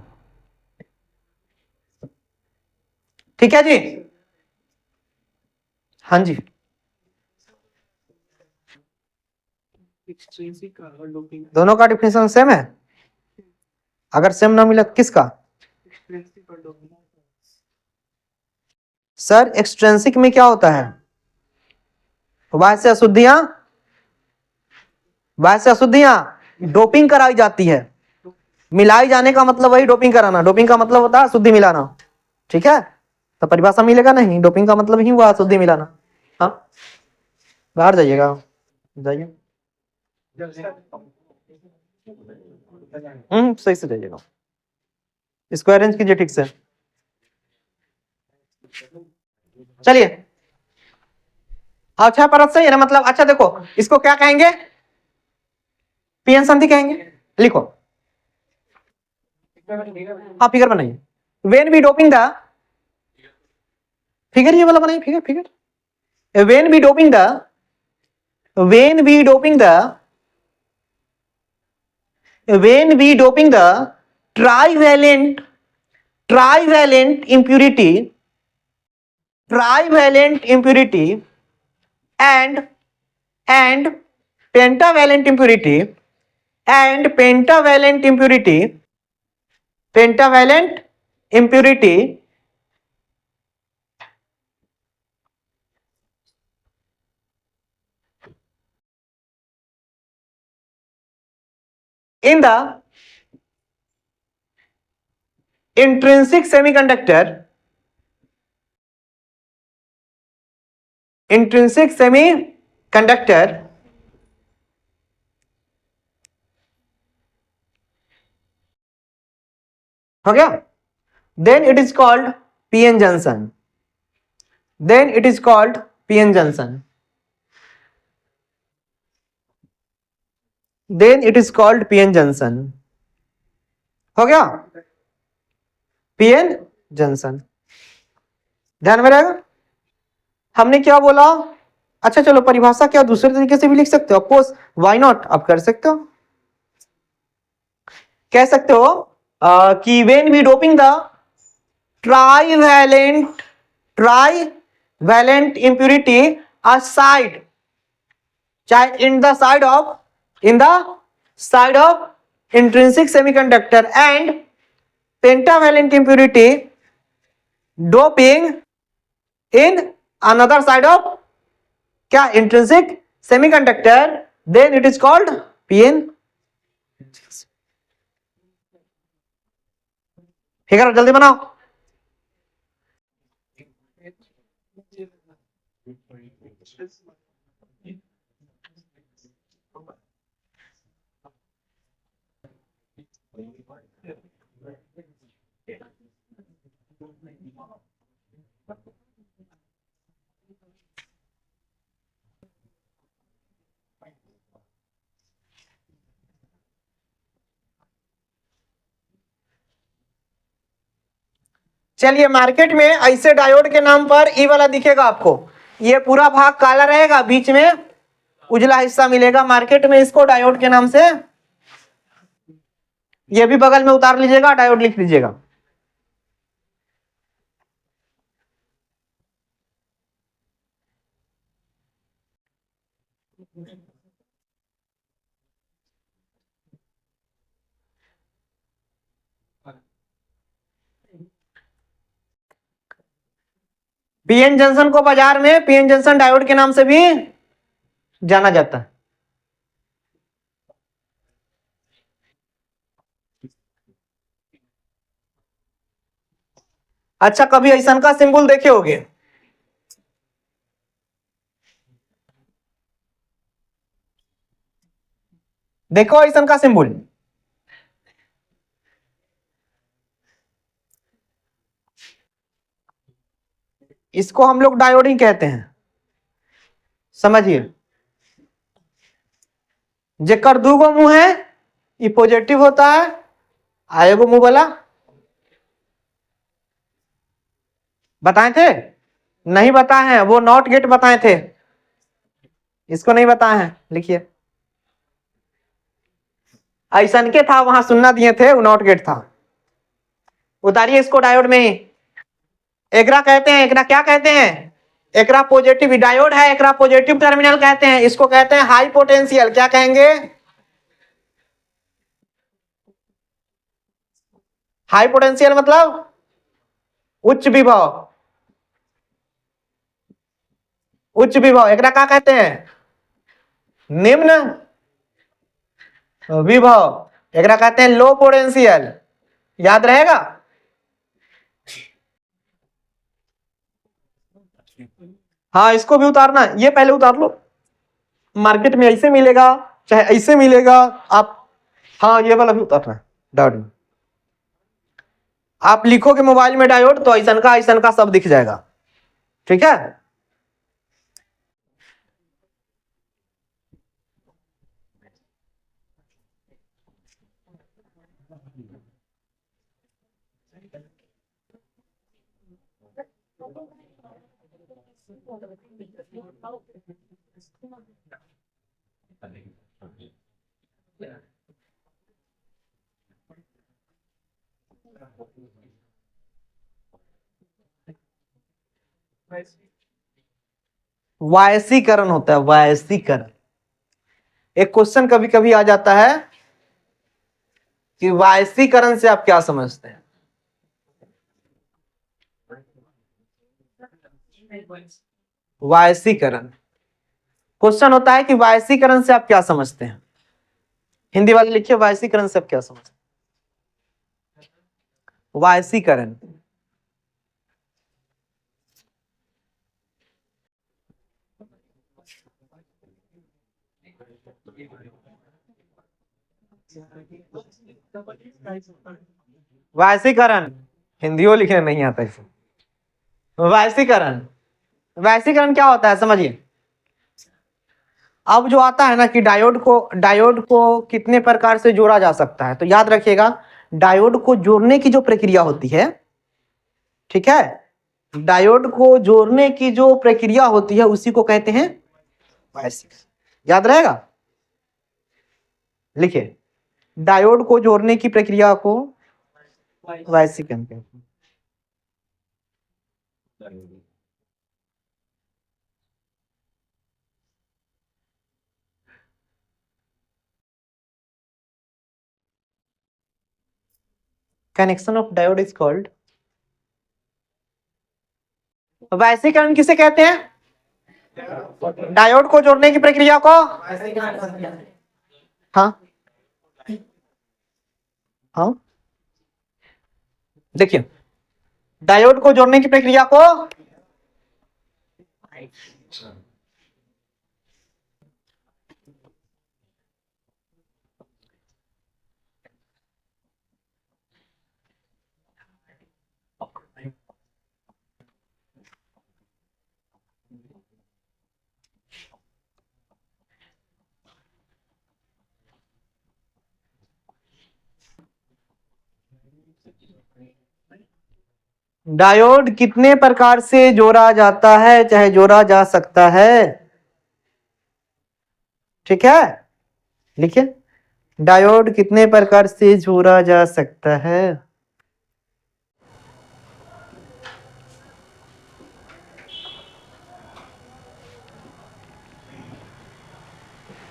ठीक है जी। हाँ जी, दोनों का डिफिनेशन सेम है। अगर सेम ना मिला किसका? सर एक्सट्रेंसिक में क्या होता है? बाह्य अशुद्धियां डोपिंग कराई जाती है। मिलाई जाने का मतलब वही डोपिंग कराना, डोपिंग का मतलब होता है अशुद्धि मिलाना। ठीक है, तो परिभाषा मिलेगा नहीं, डोपिंग का मतलब ही हुआ अशुद्धि मिलाना। हाँ, बाहर जाइएगा, जाइए। सही से जाइएगा, इसको अरेंज कीजिए ठीक से। चलिए, अच्छा परत सही है ना, मतलब अच्छा देखो इसको क्या कहेंगे? पीएन संधि कहेंगे। लिखो, हाँ फिगर बनाइए। When we doping the, figure ये वाला बनाइए, figure figure. When we doping the, when we doping the trivalent impurity and pentavalent impurity in the intrinsic semiconductor हो गया, then it is called PN junction, हो गया PN junction. ध्यान में रहेगा। हमने क्या बोला? अच्छा चलो परिभाषा क्या दूसरे तरीके से भी लिख सकते हो, ऑफकोर्स व्हाई नॉट, आप कर सकते हो। कह सकते हो कि when we doping the trivalent impurity aside, चाहे in the side of intrinsic semiconductor and pentavalent impurity doping in another side of क्या intrinsic semiconductor, then it is called PN। Figure जल्दी बनाओ। चलिए, मार्केट में ऐसे डायोड के नाम पर ई वाला दिखेगा आपको, ये पूरा भाग काला रहेगा, बीच में उजला हिस्सा मिलेगा, मार्केट में इसको डायोड के नाम से, ये भी बगल में उतार लीजिएगा, डायोड लिख लीजिएगा। पीएन जंक्शन को बाजार में पीएन जंक्शन डायोड के नाम से भी जाना जाता है। अच्छा, कभी ऐसा का सिंबल देखे होगे? देखो ऐसा का सिंबल, इसको हम लोग डायोड ही कहते हैं, समझिए। जेकर दू गो मुंह है, ये पॉजिटिव होता है, आएगो मुंह वाला बताए थे? नहीं बताए हैं, वो नॉट गेट बताए थे, इसको नहीं बताए हैं, लिखिए। ऐसन के था, वहां सुनना दिए थे, वो नॉट गेट था, उतारिए इसको डायोड में ही। एकरा कहते हैं, एकरा क्या कहते हैं? एकरा पॉजिटिव डायोड है, एकरा पॉजिटिव टर्मिनल कहते हैं, इसको कहते हैं हाई पोटेंशियल, क्या कहेंगे? हाई पोटेंशियल मतलब उच्च विभव, उच्च विभव एकरा क्या कहते हैं? निम्न विभव एकरा कहते हैं लो पोटेंशियल। याद रहेगा? हाँ, इसको भी उतारना है, ये पहले उतार लो। मार्केट में ऐसे मिलेगा चाहे ऐसे मिलेगा आप, हाँ ये वाला भी उतारना है डायोड में। आप लिखोगे मोबाइल में डायोड तो ऐसा का सब दिख जाएगा। ठीक है, वायसीकरण होता है, वायसीकरण। एक क्वेश्चन कभी कभी आ जाता है कि वायसीकरण से आप क्या समझते हैं? वायसीकरण क्वेश्चन होता है कि वायसीकरण से आप क्या समझते हैं? हिंदी वाले लिखिए, वायसीकरण से आप क्या समझते हैं? वायसीकरण वायसीकरण हिंदियों लिखने नहीं आता इसे। वायसीकरण, वायसीकरण क्या होता है समझिए। अब जो आता है ना कि डायोड को कितने प्रकार से जोड़ा जा सकता है, तो याद रखिएगा डायोड को जोड़ने की जो प्रक्रिया होती है, ठीक है, डायोड को जोड़ने की जो प्रक्रिया होती है उसी को कहते हैं वायसीकरण। याद रहेगा, लिखिए डायोड को जोड़ने की प्रक्रिया को वायसीकरण कहते हैं। Connection of diode is called वायसीकरण। किसे कहते हैं? डायोड को जोड़ने की प्रक्रिया को, हाँ हाँ, देखिए डायोड को जोड़ने की प्रक्रिया को डायोड कितने प्रकार से जोड़ा जाता है चाहे जोड़ा जा सकता है? ठीक है, लिखिए डायोड कितने प्रकार से जोड़ा जा सकता है?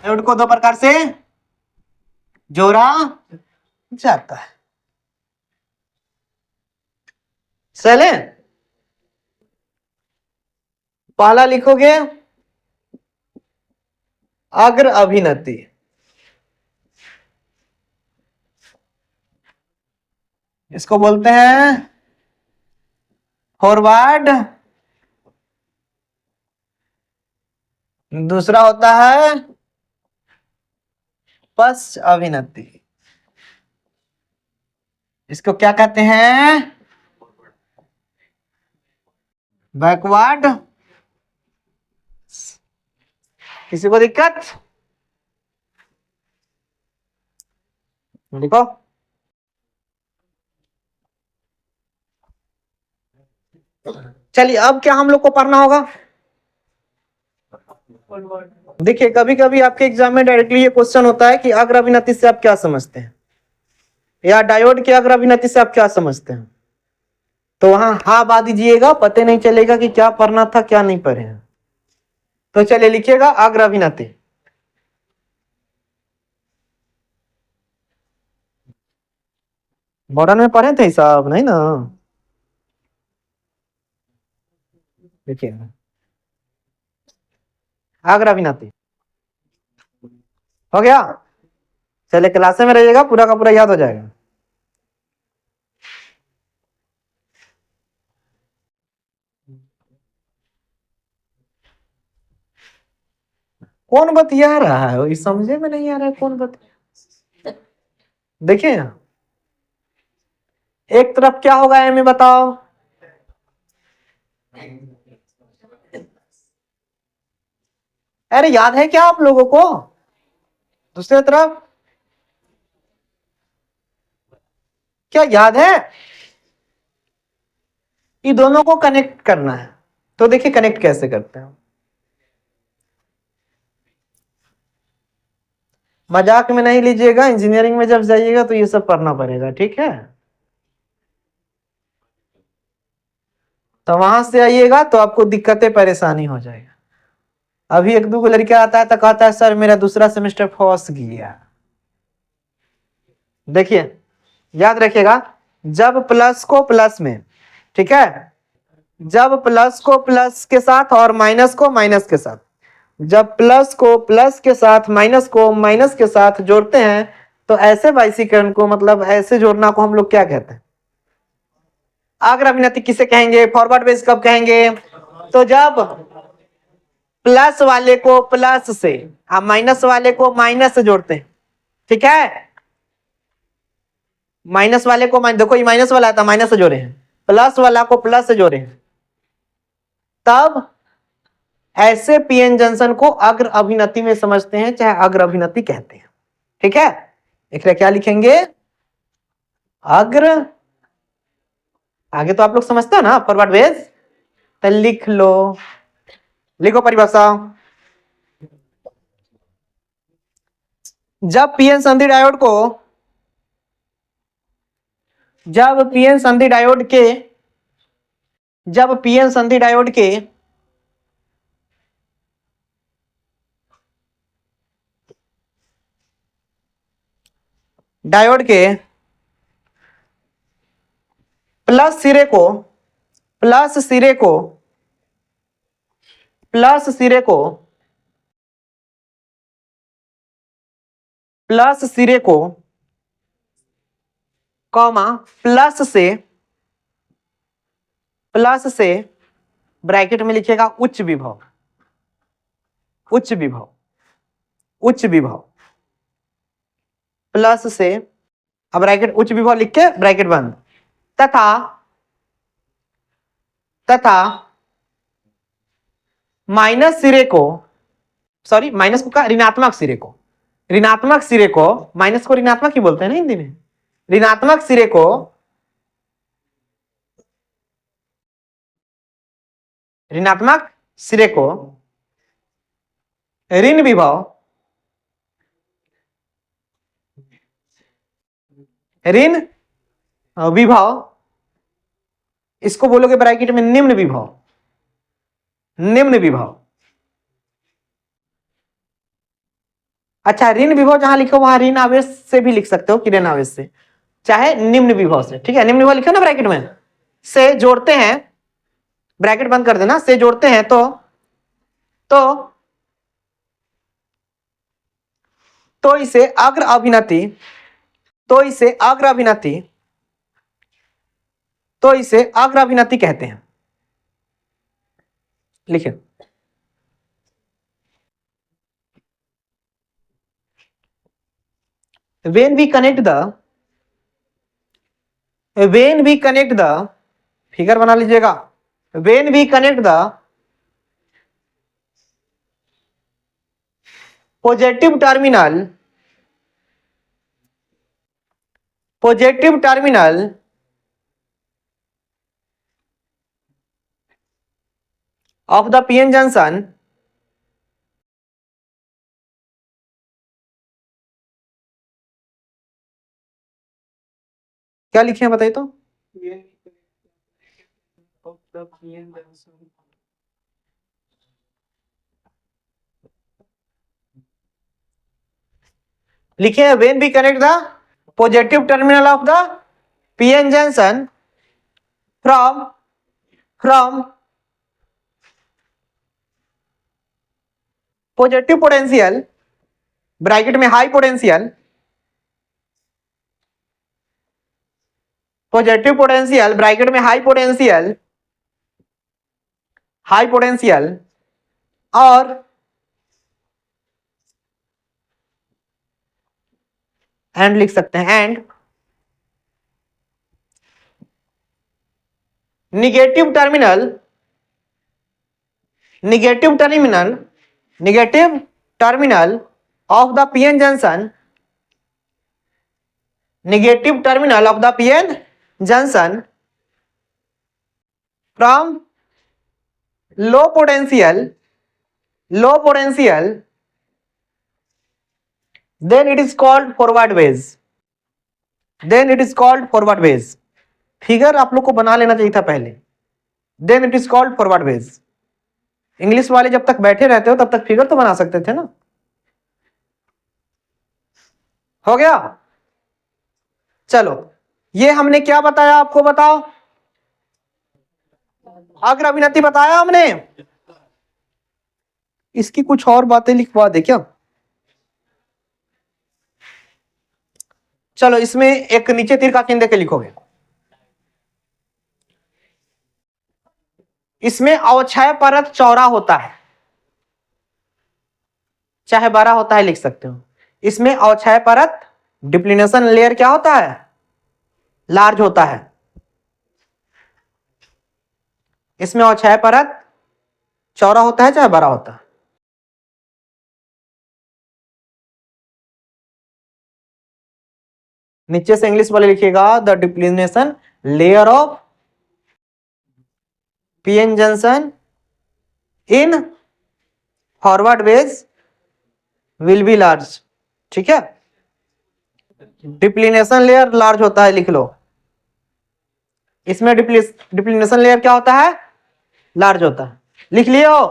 डायोड को दो प्रकार से जोड़ा जाता है। चले, पहला लिखोगे अग्र अभिनति, इसको बोलते हैं फॉरवर्ड। दूसरा होता है पश्च अभिनति, इसको क्या कहते हैं? बैकवर्ड। किसी को दिक्कत? लिखो, चलिए अब क्या हम लोग को पढ़ना होगा। देखिए कभी कभी आपके एग्जाम में डायरेक्टली ये क्वेश्चन होता है कि अग्र अभिनति से आप क्या समझते हैं, या डायोड के अग्र अभिनति से आप क्या समझते हैं, तो वहां हाँ बा दीजिएगा, पता नहीं चलेगा कि क्या पढ़ना था क्या नहीं पढ़े हैं। तो चलिए लिखिएगा अग्र अभिनति। मॉडर्न में पढ़े थे सब नहीं ना? देखिए आगरा अभिनाती हो गया। चले क्लास में रहिएगा, पूरा का पूरा याद हो जाएगा। कौन बतिया रहा है, ये समझे में नहीं आ रहा है कौन बतिया। देखिए यहाँ एक तरफ क्या होगा एम में बताओ। अरे याद है क्या आप लोगों को? दूसरी तरफ क्या याद है? ये दोनों को कनेक्ट करना है। तो देखिए कनेक्ट कैसे करते हैं। मजाक में नहीं लीजिएगा, इंजीनियरिंग में जब जाइएगा तो ये सब पढ़ना पड़ेगा, ठीक है? तो वहां से आइएगा तो आपको दिक्कतें परेशानी हो जाएगा। अभी एक दो लड़का आता है तो कहता है सर मेरा दूसरा सेमेस्टर फंस गया। देखिए याद रखिएगा, जब प्लस को प्लस में, ठीक है, जब प्लस को प्लस के साथ और माइनस को माइनस के साथ, जब प्लस को प्लस के साथ माइनस को माइनस के साथ जोड़ते हैं तो ऐसे वाइसीकरण को, मतलब ऐसे जोड़ना को हम लोग क्या कहते हैं? आग्र अभिनति किसे कहेंगे? फॉरवर्ड बेस कब कहेंगे? तो जब प्लस वाले को प्लस से और माइनस वाले को माइनस से जोड़ते हैं, ठीक है? माइनस वाले को देखो ये माइनस वाला था, माइनस से जोड़े हैं, प्लस वाला को प्लस से जोड़े हैं, तब ऐसे पीएन जंक्शन को अग्र अभिनति में समझते हैं, चाहे अग्र अभिनति कहते हैं, ठीक है? एक क्या लिखेंगे? अग्र, आगे तो आप लोग समझते हो ना फॉरवर्ड बेस, तो लिख लो, लिखो परिभाषा। जब पीएन संधि डायोड को, जब पीएन संधि डायोड के, जब पीएन संधि डायोड के डायोड के प्लस सिरे को, प्लस सिरे को, प्लस सिरे को, प्लस सिरे को कॉमा प्लस से, प्लस से ब्रैकेट में लिखिएगा उच्च विभव, उच्च विभव, उच्च विभव, प्लस से, अब ब्रैकेट उच्च विभव लिख के ब्रैकेट बंद, तथा, तथा माइनस सिरे को, सॉरी माइनस को का ऋणात्मक सिरे को, ऋणात्मक सिरे को, माइनस को ऋणात्मक ही बोलते हैं ना हिंदी में, ऋणात्मक सिरे को, ऋणात्मक सिरे को ऋण विभव, ऋण विभव, इसको बोलोगे ब्रैकेट में निम्न विभव, निम्न विभव। अच्छा ऋण विभव जहां लिखो वहां ऋण आवेश से भी लिख सकते हो, कि ऋण आवेश से, चाहे निम्न विभव से, ठीक है? निम्न विभव लिखो ना ब्रैकेट में, से जोड़ते हैं, ब्रैकेट बंद कर देना, से जोड़ते हैं तो इसे अग्र अभिनति, तो इसे अग्र अभिनति, तो इसे अग्र अभिनति कहते हैं। लिखिए when we connect the, when we connect the, figure बना लीजिएगा, when we connect the positive terminal, positive terminal of the pn junction, क्या लिखे हैं बताइए तो? लिखे हैं when we connect the positive terminal of the PN junction from positive potential bracket में high potential, positive potential bracket में high potential और एंड लिख सकते हैं, and negative terminal of the PN junction, negative terminal of the PN junction from low potential, then it is called forward phase. Figure आप लोग को बना लेना चाहिए था पहले. then it is called forward phase. English वाले जब तक बैठे रहते हो तब तक फिगर तो बना सकते थे ना. हो गया. चलो, ये हमने क्या बताया आपको बताओ. अग्र अभिनति बताया हमने. इसकी कुछ और बातें लिखवा दे क्या. चलो, इसमें एक नीचे तीर का चिन्ह देके लिखोगे. इसमें अवक्षय परत चौड़ा होता है, चाहे बड़ा होता है लिख सकते हो. इसमें अवक्षय परत डिप्लीनेशन लेयर क्या होता है, लार्ज होता है. इसमें अवक्षय परत चौड़ा होता है चाहे बड़ा होता है. नीचे से इंग्लिश वाले लिखिएगा, the depletion layer of PN junction in forward wedge will be large. ठीक है, डिप्लीनेशन लेयर लार्ज होता है, लिख लो. इसमें डिप्लीनेशन लेयर क्या होता है, लार्ज होता है. लिख लियो.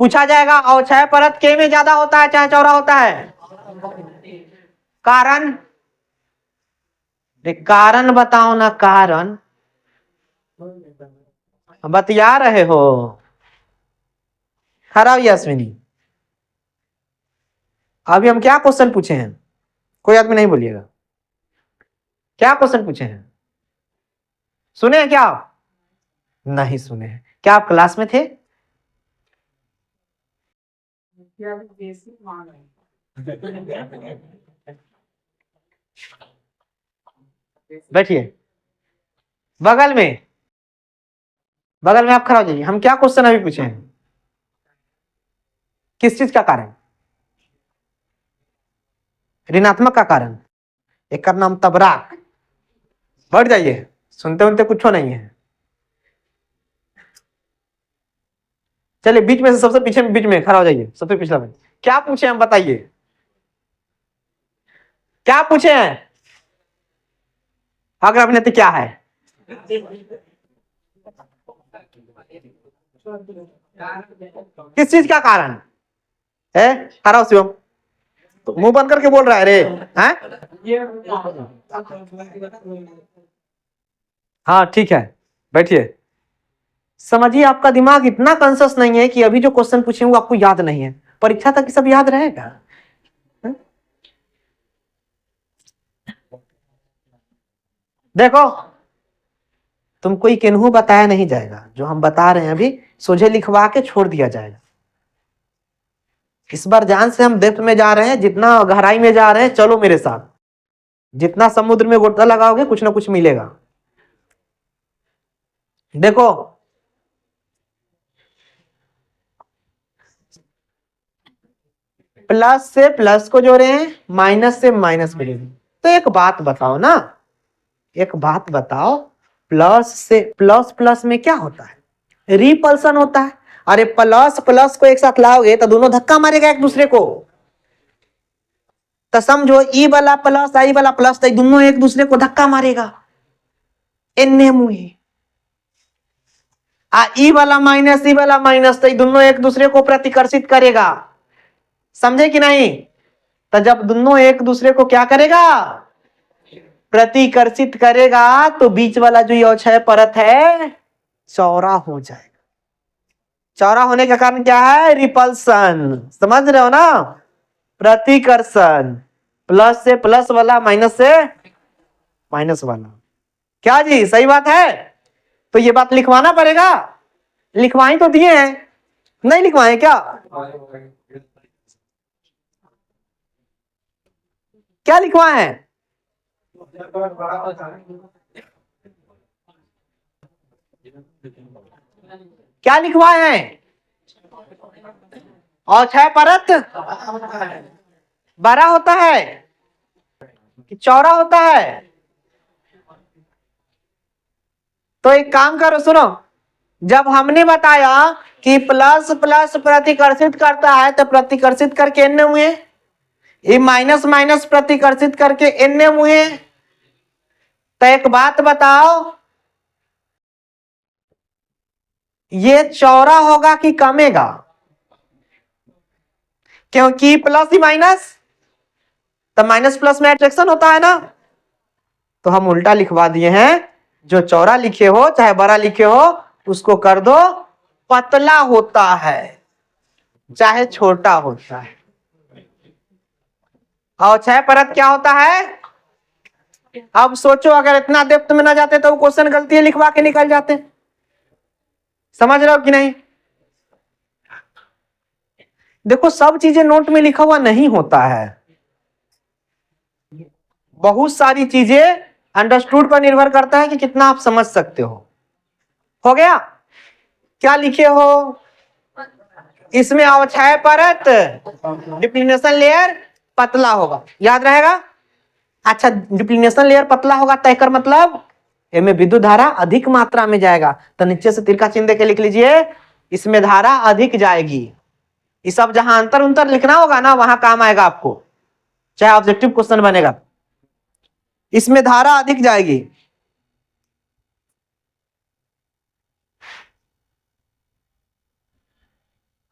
पूछा जाएगा अवक्षय परत के में ज्यादा होता है चाहे चौड़ा होता है. कारण बताओ ना. कारण बतिया रहे हो. खराब यास्मिनी. अभी हम क्या क्वेश्चन पूछे हैं, कोई आदमी नहीं बोलिएगा. क्या क्वेश्चन पूछे हैं, सुने हैं क्या आप? नहीं सुने हैं. क्या आप क्लास में थे? बैठिए. बगल में आप खड़ा हो जाइए. हम क्या क्वेश्चन अभी पूछे हैं, किस चीज का कारण, ऋणात्मक का कारण. एक का नाम तबराक. बढ़ जाइए, सुनते कुछ नहीं है. चलिए, बीच में से सबसे पीछे में, बीच में खड़ा हो जाइए, सबसे पिछला में. क्या पूछे हम बताइए, क्या पूछे हैं. अगर अभिनेत्री क्या है, किस चीज का कारण है. खड़ा हो शिवम, तो मुंह बंद करके बोल रहा है रे. हाँ ठीक है, बैठिए. समझिए, आपका दिमाग इतना कॉन्शियस नहीं है कि अभी जो क्वेश्चन पूछे वो आपको याद नहीं है. परीक्षा तक सब याद रहेगा. देखो, तुमको ये केनहू बताया नहीं जाएगा. जो हम बता रहे हैं अभी सोझे लिखवा के छोड़ दिया जाएगा. इस बार जान से हम डेप्थ में जा रहे हैं, जितना गहराई में जा रहे हैं. चलो मेरे साथ, जितना समुद्र में गोता लगाओगे कुछ ना कुछ मिलेगा. देखो, प्लस से प्लस को जोड़े हैं, माइनस से माइनस को जोड़े. तो एक बात बताओ ना, एक बात बताओ, प्लस से प्लस में क्या होता है, रिपल्सन होता है. अरे प्लस प्लस को एक साथ लाओगे तो दोनों धक्का मारेगा एक दूसरे को. तो समझो, ई वाला प्लस आई वाला प्लस, तो दोनों एक दूसरे को धक्का मारेगा. एन्ने मुहे ई वाला माइनस, ई वाला माइनस, तो दोनों एक दूसरे को प्रतिकर्षित करेगा. समझे कि नहीं. तो जब दोनों एक दूसरे को क्या करेगा, प्रतिकर्षित करेगा तो बीच वाला जो ये क्षय परत है चौड़ा हो जाएगा। चौड़ा होने का कारण क्या है? रिपल्सन। समझ रहे हो ना? प्रतिकर्षण, प्लस से प्लस वाला, माइनस से माइनस वाला। क्या जी सही बात है? तो ये बात लिखवाना पड़ेगा। लिखवाई तो दिए हैं, नहीं लिखवाए क्या? क्या लिखवाए हैं? क्या लिखवाए हैं? और छह परत बड़ा होता है कि चौड़ा होता है? तो एक काम करो, सुनो, जब हमने बताया कि प्लस प्लस प्रतिकर्षित करता है तो प्रतिकर्षित करके एन हुए, ये माइनस माइनस प्रतिकर्षित करके एन हुए। तो एक बात बताओ, ये चौड़ा होगा कि कमेगा? क्योंकि प्लस ही माइनस, तो माइनस प्लस में एट्रैक्शन होता है ना। तो हम उल्टा लिखवा दिए हैं, जो चौड़ा लिखे हो चाहे बड़ा लिखे हो उसको कर दो पतला होता है चाहे छोटा होता है। और छह परत क्या होता है? अब सोचो, अगर इतना डेप्थ में ना जाते तो क्वेश्चन गलती लिखवा के निकल जाते। समझ रहे हो कि नहीं? देखो, सब चीजें नोट में लिखा हुआ नहीं होता है, बहुत सारी चीजें अंडरस्टूड पर निर्भर करता है कि कितना आप समझ सकते हो गया? क्या लिखे हो इसमें? अवक्षय परत, डिप्लीनेशन लेयर पतला होगा, याद रहेगा? अच्छा, डिप्लीनेशन लेयर पतला होगा तय कर मतलब इनमें विद्युत धारा अधिक मात्रा में जाएगा। तो नीचे से तिरका चिन्ह देके लिख लीजिए, इसमें धारा अधिक जाएगी। ये सब जहां अंतर अंतर लिखना होगा ना वहां काम आएगा आपको, चाहे ऑब्जेक्टिव क्वेश्चन बनेगा। इसमें धारा अधिक जाएगी।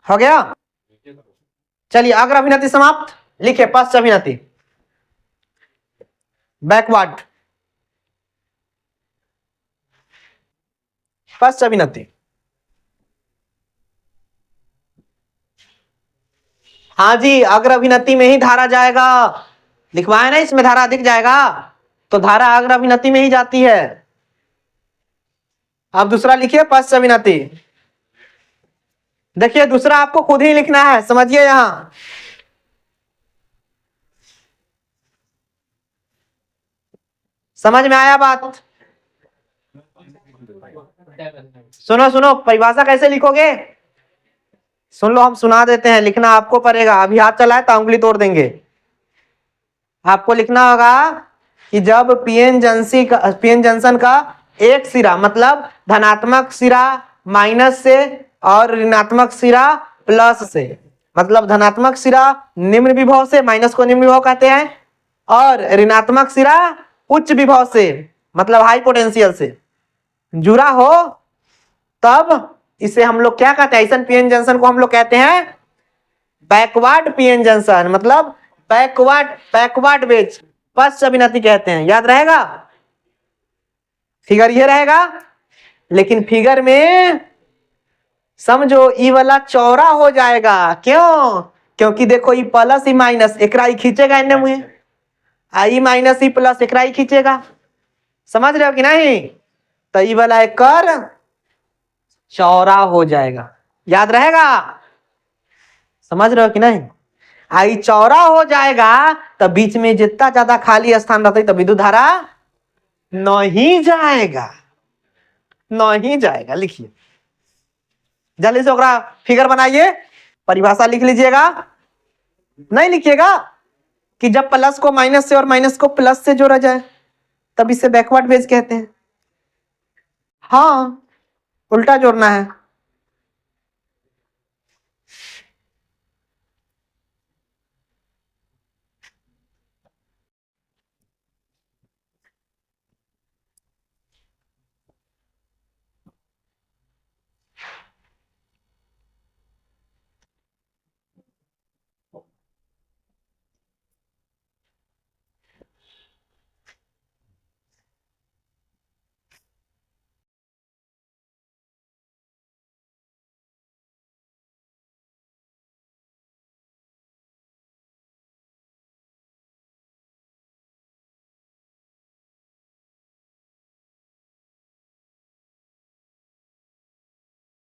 हो गया? चलिए, अग्र अभिनति समाप्त। लिखे पश्च अभिनति, बैकवर्ड, पश्च अभिनति। हाँ जी, अग्र अभिनति में ही धारा जाएगा। लिखवाए ना, इसमें धारा अधिक जाएगा तो धारा अग्र अभिनति में ही जाती है। अब दूसरा लिखिए पश्च अभिनति। देखिए, दूसरा आपको खुद ही लिखना है, समझिए। यहां समझ में आया बात? सुनो सुनो, परिभाषा कैसे लिखोगे सुन लो, हम सुना देते हैं, लिखना आपको पड़ेगा। अभी हाथ चलाए तो उंगली तोड़ देंगे। आपको लिखना होगा कि जब पीएन जंक्शन का एक सिरा, मतलब धनात्मक सिरा माइनस से और ऋणात्मक सिरा प्लस से, मतलब धनात्मक सिरा निम्न विभव से, माइनस को निम्न विभव कहते हैं, और ऋणात्मक सिरा उच्च विभव से, मतलब हाई पोटेंशियल से जुड़ा हो, तब इसे हम लोग क्या कहते हैं? ऐसा पीएन जंक्शन को हम लोग कहते हैं बैकवर्ड पीएन जंक्शन, मतलब बैकवर्ड बेच, पश्च अभिनति कहते हैं। याद रहेगा? फिगर ये रहेगा, लेकिन फिगर में समझो ई वाला चौड़ा हो जाएगा। क्यों? क्योंकि देखो, ई प्लस ई माइनस एकरा ही खींचेगा, इन्हें मुहे आई माइनस ई प्लस एकरा ही खींचेगा। समझ रहे हो कि नहीं? तो ई वाला एक कर चौड़ा हो जाएगा। याद रहेगा? समझ रहे हो कि नहीं? आई चौड़ा हो जाएगा तो बीच में जितना ज्यादा खाली स्थान रहता है तो विद्युत धारा नहीं जाएगा, नहीं जाएगा। लिखिए जल्दी से ओकरा फिगर बनाइए, परिभाषा लिख लीजिएगा। नहीं लिखिएगा कि जब प्लस को माइनस से और माइनस को प्लस से जोड़ा जाए तब इसे बैकवर्ड बेज कहते हैं। हाँ, उल्टा जोड़ना है।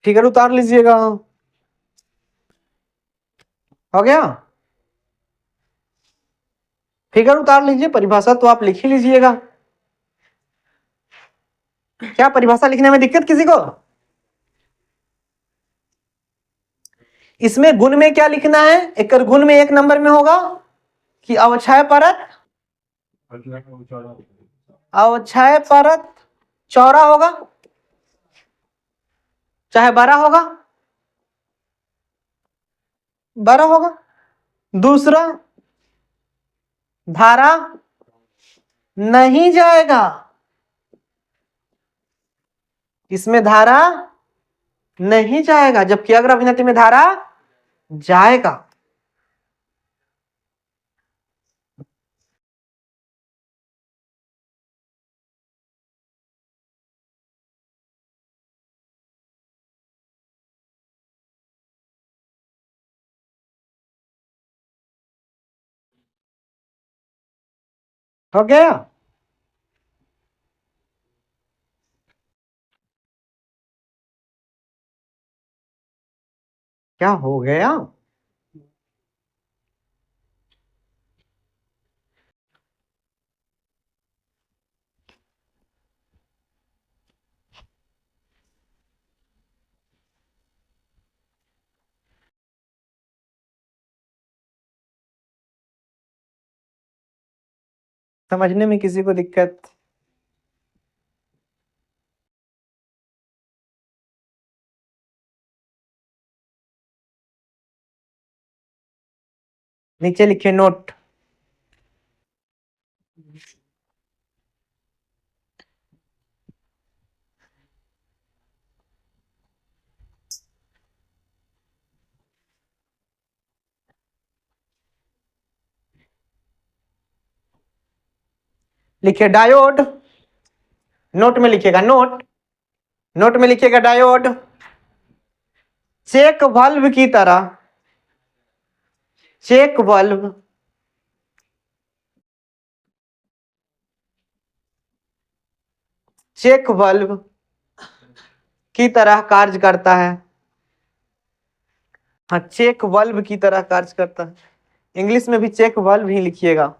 फिगर उतार लीजिएगा। हो गया, फिगर उतार लीजिए, परिभाषा तो आप लिख ही लीजिएगा। क्या परिभाषा लिखने में दिक्कत किसी को? इसमें गुण में क्या लिखना है? एक गुण में 1 नंबर में होगा कि अवक्षय परत, अवक्षय परत चौड़ा होगा चाहे बड़ा होगा, बड़ा होगा। दूसरा, धारा नहीं जाएगा, इसमें धारा नहीं जाएगा, जबकि अग्र अभिनति में धारा जाएगा। हो गया? क्या हो गया? समझने में किसी को दिक्कत? नीचे लिखिए नोट। लिखिए डायोड, नोट में लिखिएगा, नोट, नोट में लिखिएगा डायोड चेक वाल्व की तरह, चेक वाल्व चेक वाल्व की तरह कार्य करता है। हाँ, चेक वाल्व की तरह कार्य करता है। इंग्लिश में भी चेक वाल्व ही लिखिएगा।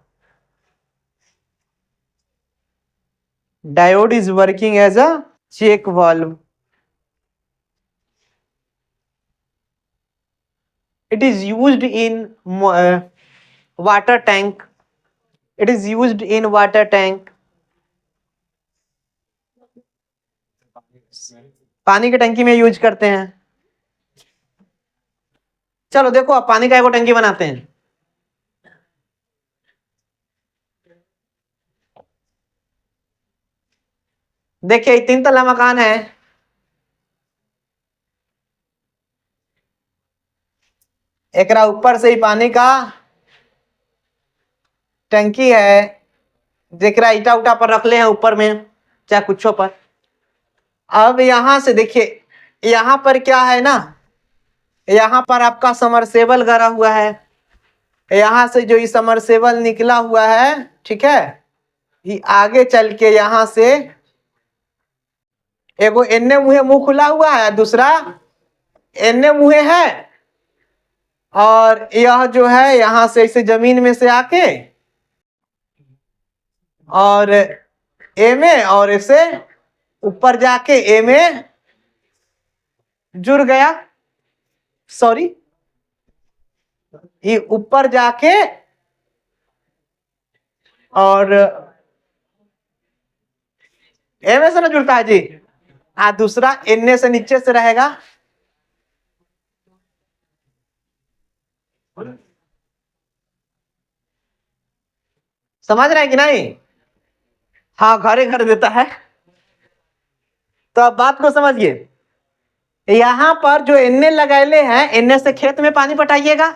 Diode is working as a check valve. It is used in water tank. It is used in water tank. पानी की टंकी में यूज करते हैं। चलो देखो, आप पानी का एक टंकी बनाते हैं। देखिए 3 तला मकान है, एकरा ऊपर से ही पानी का टंकी है, जेकरा ईटा उटा पर रख ले हैं ऊपर में चाहे कुछो पर। अब यहां से देखिए, यहां पर क्या है ना, यहां पर आपका समरसेबल गड़ा हुआ है। यहां से जो ये समरसेबल निकला हुआ है, ठीक है, ये आगे चल के यहां से एगो एन्ने मुहे मुंह खुला हुआ है, दूसरा एन्ने मुहे है, और यह जो है यहां से इसे जमीन में से आके और ए में, और इसे ऊपर जाके ए में जुड़ गया। सॉरी, ये ऊपर जाके और ए में से ना जुड़ता है जी। दूसरा एन्ने से नीचे से रहेगा। समझ रहे हैं कि नहीं? हाँ, घरे घर देता है। तो अब बात को समझिए, यहां पर जो एन्ने लगाए हैं, एन्ने से खेत में पानी पटाइएगा,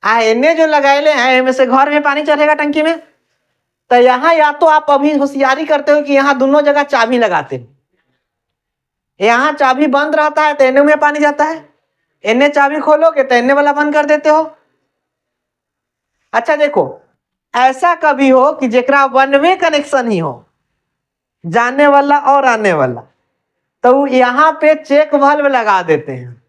एन्ने जो लगाए हैं एमे से घर में पानी चढ़ेगा टंकी में। तो यहाँ या तो आप अभी होशियारी करते हो कि यहाँ दोनों जगह चाबी लगाते हैं। यहाँ चाबी बंद रहता है तो एन्ने में पानी जाता है, एन्ने चाबी खोलोगे तो एन्ने वाला बंद कर देते हो। अच्छा देखो, ऐसा कभी हो कि जेकरा वन वे कनेक्शन ही हो, जाने वाला और आने वाला, तो यहाँ पे चेक वाल्व लगा देते हैं।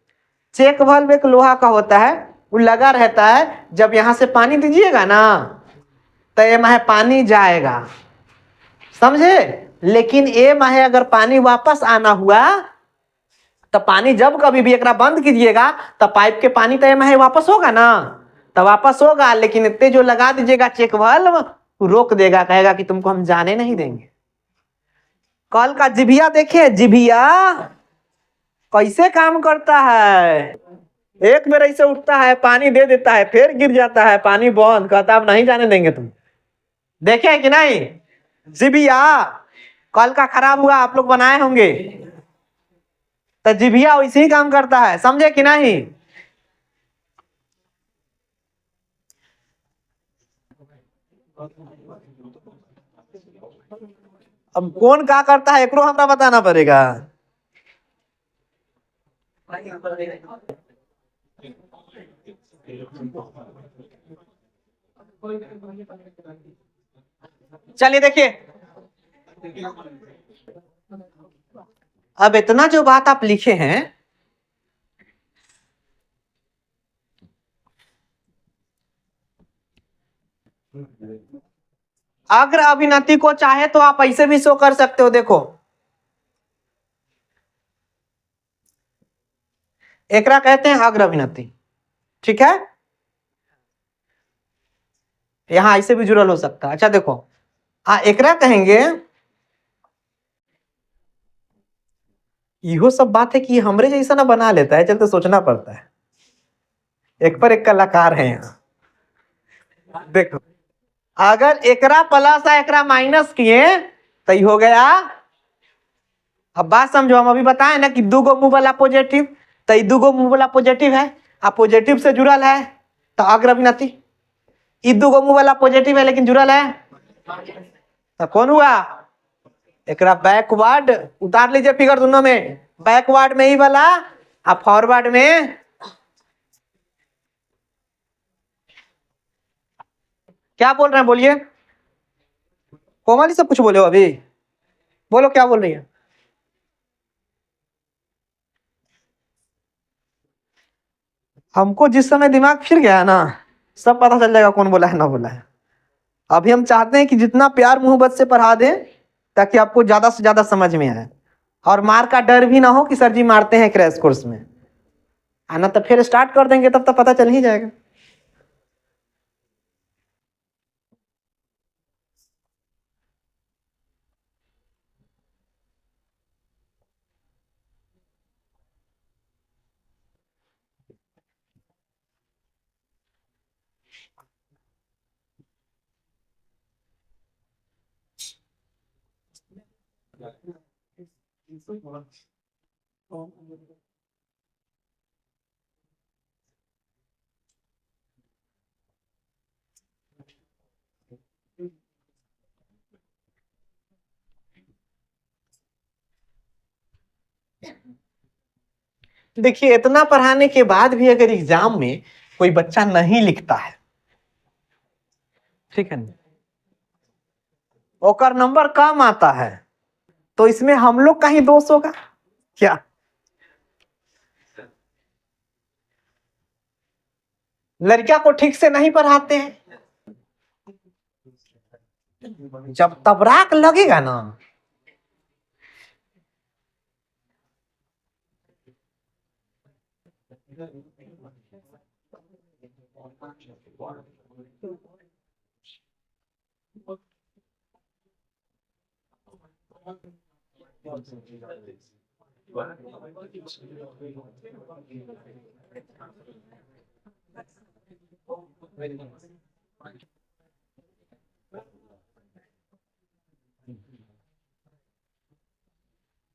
चेक वाल्व एक लोहा का होता है, वो लगा रहता है, जब यहाँ से पानी दीजिएगा ना तो ये माहे पानी जाएगा, समझे। लेकिन ये माहे अगर पानी वापस आना हुआ तो पानी जब कभी भी एकरा बंद कीजिएगा तो पाइप के पानी तो ये माहे वापस होगा ना, तो वापस होगा। लेकिन इतने जो लगा दीजिएगा चेक वाल्व, रोक देगा, कहेगा कि तुमको हम जाने नहीं देंगे। कल का जिभिया देखे, जिभिया कैसे काम करता है। एक बेर ऐसे उठता है, पानी दे देता है, फिर गिर जाता है, पानी बंद, कहता अब नहीं जाने देंगे तुम। देखे है कि नहीं जिभिया। कल का खराब हुआ, आप लोग बनाए होंगे, तो जिभिया वैसे ही काम करता है, समझे कि नहीं। अब कौन क्या करता है एकरो हमरा बताना पड़ेगा। चलिए देखिए, अब इतना जो बात आप लिखे हैं, अग्र अभिनति को चाहे तो आप ऐसे भी शो कर सकते हो। देखो एकरा कहते हैं अग्र अभिनति, ठीक है। यहां ऐसे भी जुड़ल हो सकता है। अच्छा देखो, एकरा कहेंगे, इहो सब बात है कि हमरे जैसा ना बना लेता है, चलते सोचना पड़ता है, एक पर एक कलाकार है यहाँ। देखो अगर एकरा प्लस है एकरा माइनस किए तो ये हो गया। अब बात समझो, हम अभी बताए ना कि दो गो मुंह वाला पॉजिटिव, तो ये दो गो मुंह वाला पॉजिटिव है, अब पॉजिटिव से जुड़ल है तो अग्र अभिनति। ये दो गो मुंह वाला पॉजिटिव है लेकिन जुड़ल है तो कौन हुआ, एकरा बैकवर्ड। उतार लीजिए फिगर दोनों में, बैकवर्ड में ही वाला और फॉरवर्ड में। क्या बोल रहे हैं बोलिए, कोमल सब कुछ बोले हो अभी, बोलो क्या बोल रही है। हमको जिस समय दिमाग फिर गया ना, सब पता चल जाएगा कौन बोला है ना बोला है। अभी हम चाहते हैं कि जितना प्यार मोहब्बत से पढ़ा दें ताकि आपको ज्यादा से ज्यादा समझ में आए, और मार का डर भी ना हो कि सर जी मारते हैं क्रैश कोर्स में, आना तो फिर स्टार्ट कर देंगे, तब तक पता चल ही जाएगा। देखिए इतना पढ़ाने के बाद भी अगर एग्जाम में कोई बच्चा नहीं लिखता है, ठीक है, और नंबर कम आता है, तो इसमें हम लोग का ही दोष होगा क्या। लड़किया को ठीक से नहीं पढ़ाते हैं, जब तबराक लगेगा ना,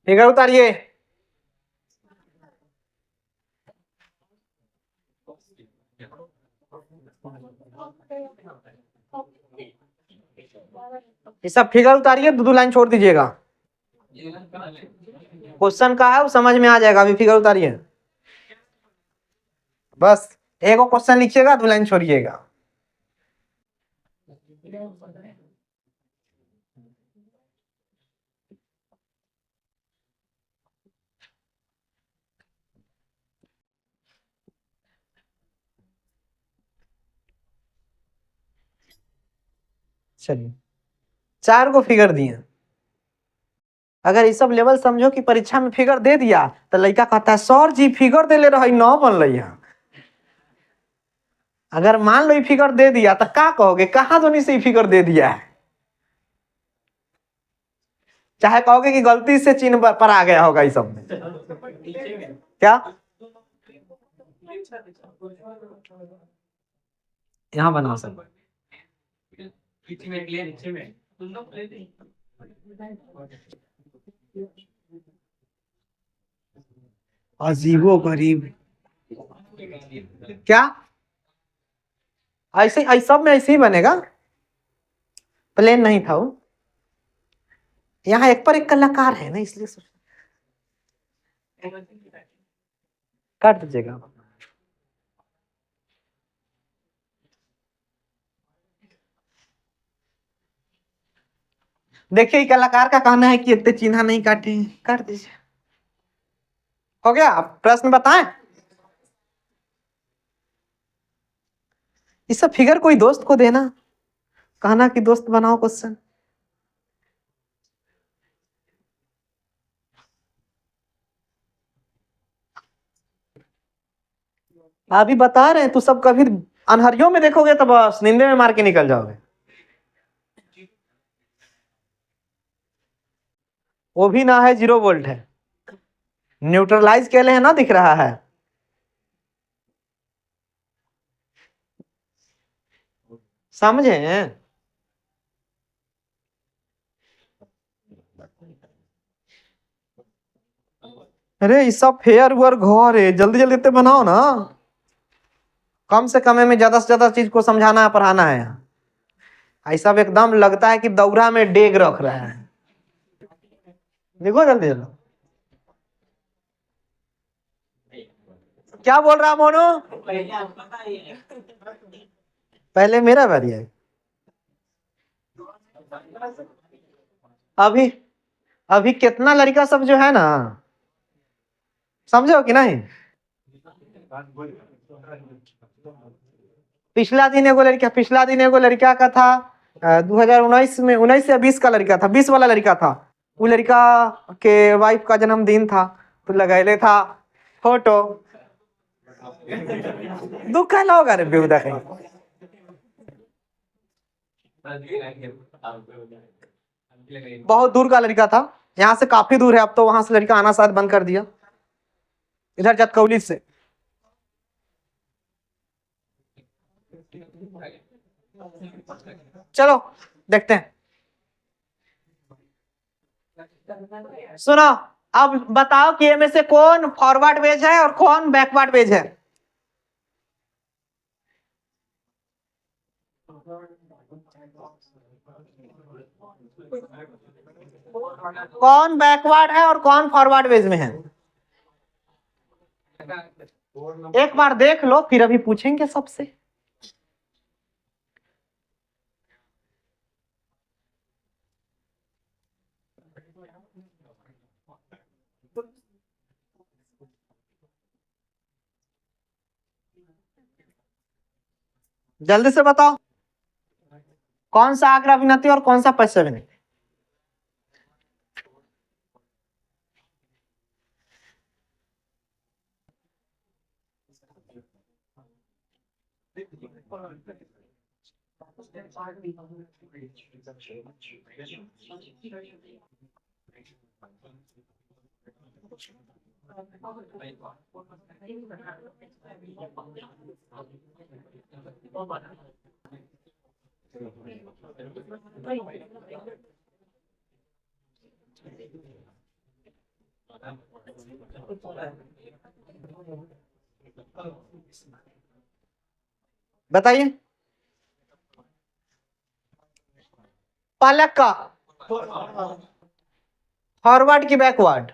फिगर उतारिए। ये सब फिगर उतारिए, दो लाइन छोड़ दीजिएगा। क्वेश्चन का है वो समझ में आ जाएगा, अभी फिगर उतारिए। बस एक क्वेश्चन लिखिएगा, 2 लाइन छोड़िएगा। चलिए 4 को फिगर दिए। अगर ये सब लेवल समझो कि परीक्षा में फिगर दे दिया तो लड़का कहता है सर जी फिगर दे ले रहा 9 बन रही है। अगर मान लो ये फिगर दे दिया तो क्या कहोगे, कहाँ दोनों से फिगर दे दिया है? चाहे कहोगे कि गलती से चिन्ह पर आ गया होगा इस सब में। क्या यहाँ बना सकते अजीबो गरीब क्या ऐसे ऐसे सब में ऐसे ही बनेगा, प्लेन नहीं था वो। यहाँ एक पर एक कलाकार है ना इसलिए काट दीजिएगा। देखिए कलाकार का कहना है कि इतने चिन्ह नहीं काटे, काट दीजिए। हो गया, आप प्रश्न बताएं। इस सब फिगर कोई दोस्त को देना, कहना कि दोस्त बनाओ क्वेश्चन। अभी बता रहे हैं, तो सब कभी अनहरियों में देखोगे तो बस नींदे में मार के निकल जाओगे। वो भी ना है 0 वोल्ट है, न्यूट्रलाइज के लिए है ना, दिख रहा है। समझे? अरे ये सब फेयर वेयर घर है, जल्दी जल्दी इतने बनाओ ना। कम से कम में ज्यादा से ज्यादा चीज को समझाना है, पढ़ाना है। ऐसा एकदम लगता है कि दौरा में डेग रख रहा है। देखो जल्दी जल्दी। क्या बोल रहा मोनू? पहले मेरा बारी है। अभी अभी कितना लड़का सब जो है ना, समझो कि नहीं? पिछला दिन एगो लड़का का था 2019 में, 19 या 20 का लड़का था, 20 वाला लड़का था। वो लड़का के वाइफ का जन्मदिन था तो लगाए था फोटो। दुख है होगा रे बेहुदा कहीं। बहुत दूर का लड़का था, यहाँ से काफी दूर है, अब तो वहां से लड़का आना शायद बंद कर दिया, इधर जतकौली से। चलो देखते हैं। सुनो, अब बताओ कि इनमें से कौन फॉरवर्ड पेज है और कौन बैकवर्ड पेज है? कौन बैकवर्ड है और कौन फॉरवर्ड पेज में है? एक बार देख लो, फिर अभी पूछेंगे सबसे। जल्दी से बताओ कौन सा आग्रह विनती और कौन सा पश्च विनती? बताइए। पालक का फॉरवर्ड की बैकवर्ड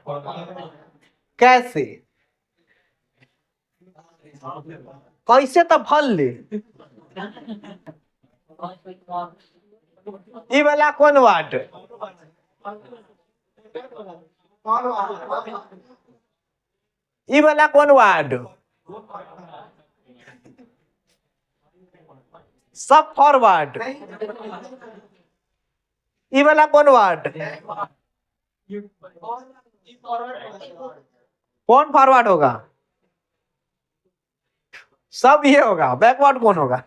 कैसे? कैसे तो फल ले ई वाला कौन वाट? ई वाला कौन वार्ड? सब फॉरवर्ड। ई वाला कौन वार्ड, कौन फॉरवर्ड होगा, सब ये होगा, बैकवर्ड कौन होगा,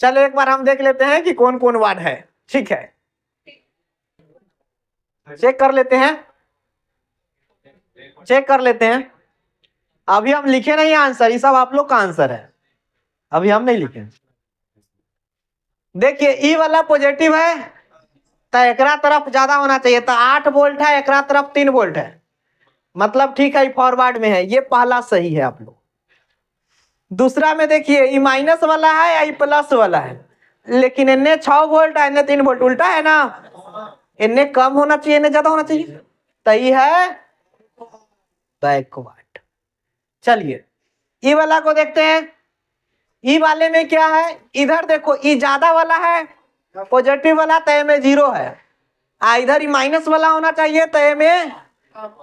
चलो एक बार हम देख लेते हैं कि कौन कौन वार्ड है। ठीक है, चेक कर लेते हैं, चेक कर लेते हैं। अभी हम लिखे नहीं आंसर, ये सब आप लोग का आंसर है, अभी हम नहीं लिखे। देखिए ई वाला पॉजिटिव है तो एकरा तरफ ज्यादा होना चाहिए, तो 8 वोल्ट है, एकरा तरफ 3 वोल्ट है, मतलब ठीक है फॉरवर्ड में है, ये पहला सही है आप लोग। दूसरा में देखिए ई माइनस वाला है या ई प्लस वाला है, लेकिन इन्हें 6 वोल्ट है, इन्हें 3 वोल्ट, उल्टा है ना, इन्हें कम होना चाहिए, इन्हें ज्यादा होना चाहिए, तो ये है बैकवर्ड। चलिए ई वाला को देखते हैं, ई वाले में क्या है, इधर देखो ई ज्यादा वाला है पॉजिटिव वाला, तो में 0 है, इधर ई माइनस वाला होना चाहिए, तो में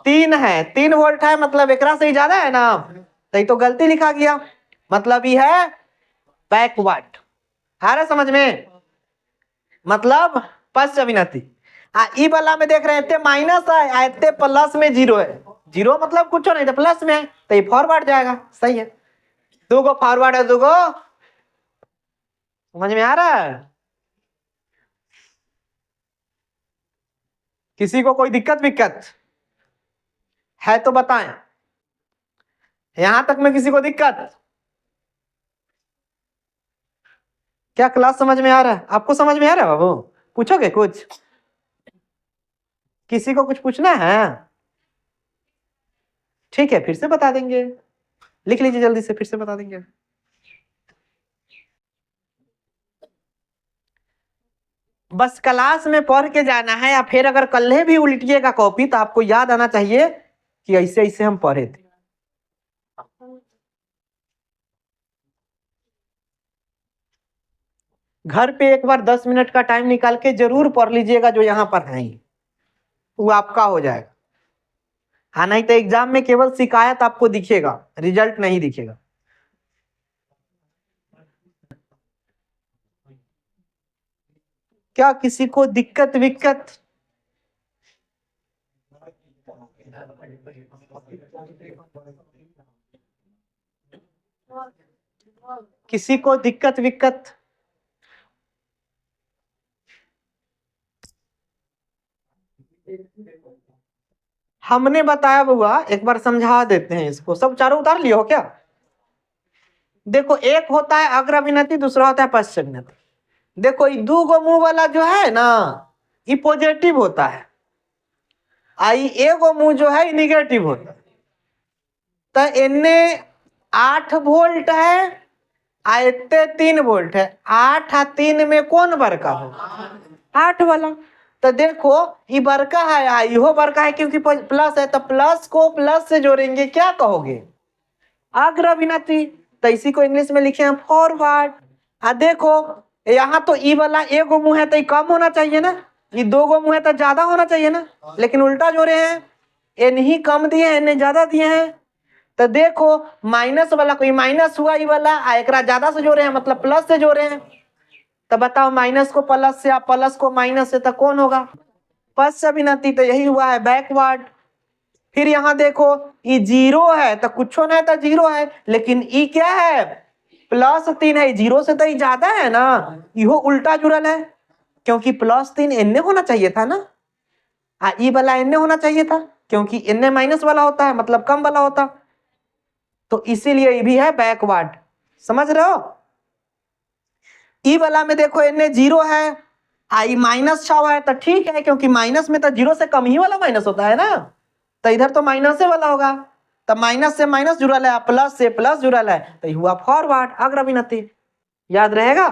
3 है, 3 वोल्ट है, मतलब एकरा से ही ज्यादा है ना, तो ये तो गलती लिखा गया, मतलब ये है बैकवर्ड। आ रहा समझ में, मतलब पश्च अभिनति। ई वाला में देख रहे हैं इतने माइनस है, इतने प्लस में 0 है, 0 मतलब कुछ नहीं, तो प्लस में है, तो ये फॉरवर्ड जाएगा, सही है। 2 गो फॉरवर्ड है, 2 गो, समझ में आ रहा है, किसी को कोई दिक्कत विक्कत है तो बताएं, यहां तक में किसी को दिक्कत, क्या क्लास समझ में आ रहा है, आपको समझ में आ रहा है बाबू, पूछोगे कुछ, किसी को कुछ पूछना है, ठीक है फिर से बता देंगे, लिख लीजिए जल्दी से, फिर से बता देंगे। बस क्लास में पढ़ के जाना है, या फिर अगर कल भी उल्टिएगा कॉपी तो आपको याद आना चाहिए कि ऐसे ऐसे हम पढ़े थे। घर पे एक बार 10 मिनट का टाइम निकाल के जरूर पढ़ लीजिएगा, जो यहाँ पर है वो आपका हो जाएगा। हाँ नहीं तो एग्जाम में केवल शिकायत आपको दिखेगा, रिजल्ट नहीं दिखेगा। क्या किसी को दिक्कत विक्कत, किसी को दिक्कत विक्कत, हमने बताया बुआ, एक बार समझा देते हैं इसको, सब चारों उतार लियो क्या। देखो एक होता है अग्रविनति, दूसरा होता है पश्च अभिनति। देखो ये 2 गो मुंह वाला जो है ना, ये पॉजिटिव होता है, आई एगो मुंह जो है निगेटिव होता है, तो इनने 8 वोल्ट है, आयते 3 वोल्ट है, 8 और 3 में कौन बड़का हो, 8 वाला, तो देखो ये बड़का है, इहो बड़का है क्योंकि प्लस है, तो प्लस को प्लस से जोड़ेंगे क्या कहोगे, अग्रविनति, तो इसी को इंग्लिश में लिखे हैं फॉरवर्ड। देखो यहाँ तो ई वाला एगो मुंह है तो ये कम होना चाहिए ना, ये 2 गो मुंह है तो ज्यादा होना चाहिए ना, लेकिन उल्टा जोड़े हैं, इन्हीं कम दिए हैं, इन्हें ज्यादा दिए हैं, तो देखो माइनस वाला कोई माइनस हुआ, ये वाला एकरा ज्यादा से जोड़े हैं, मतलब प्लस से जोड़े हैं, तो बताओ माइनस को प्लस से या प्लस को माइनस से, तो कौन होगा, पश्च अभिनति, तो यही हुआ है बैकवर्ड। फिर यहाँ देखो ये 0 है तो कुछ नहीं, तो 0 है, लेकिन ई क्या है, +3 है, 0 से तो ये ज्यादा है ना, इहो उल्टा जुड़ल है, क्योंकि +3 इन्ने होना चाहिए था ना, ई वाला इन्ने होना चाहिए था, क्योंकि इन्ने माइनस वाला होता है, मतलब कम वाला होता, तो इसीलिए ये भी है बैकवर्ड, समझ रहे हो। ई वाला में देखो इन्ने 0 है, आई -6 है, तो ठीक है, क्योंकि माइनस में तो 0 से कम ही वाला माइनस होता है ना, तो इधर तो माइनस वाला होगा, तो माइनस से माइनस जुड़ल है, प्लस से प्लस जुड़ल है, तो हुआ फॉरवर्ड अग्रविनति, याद रहेगा।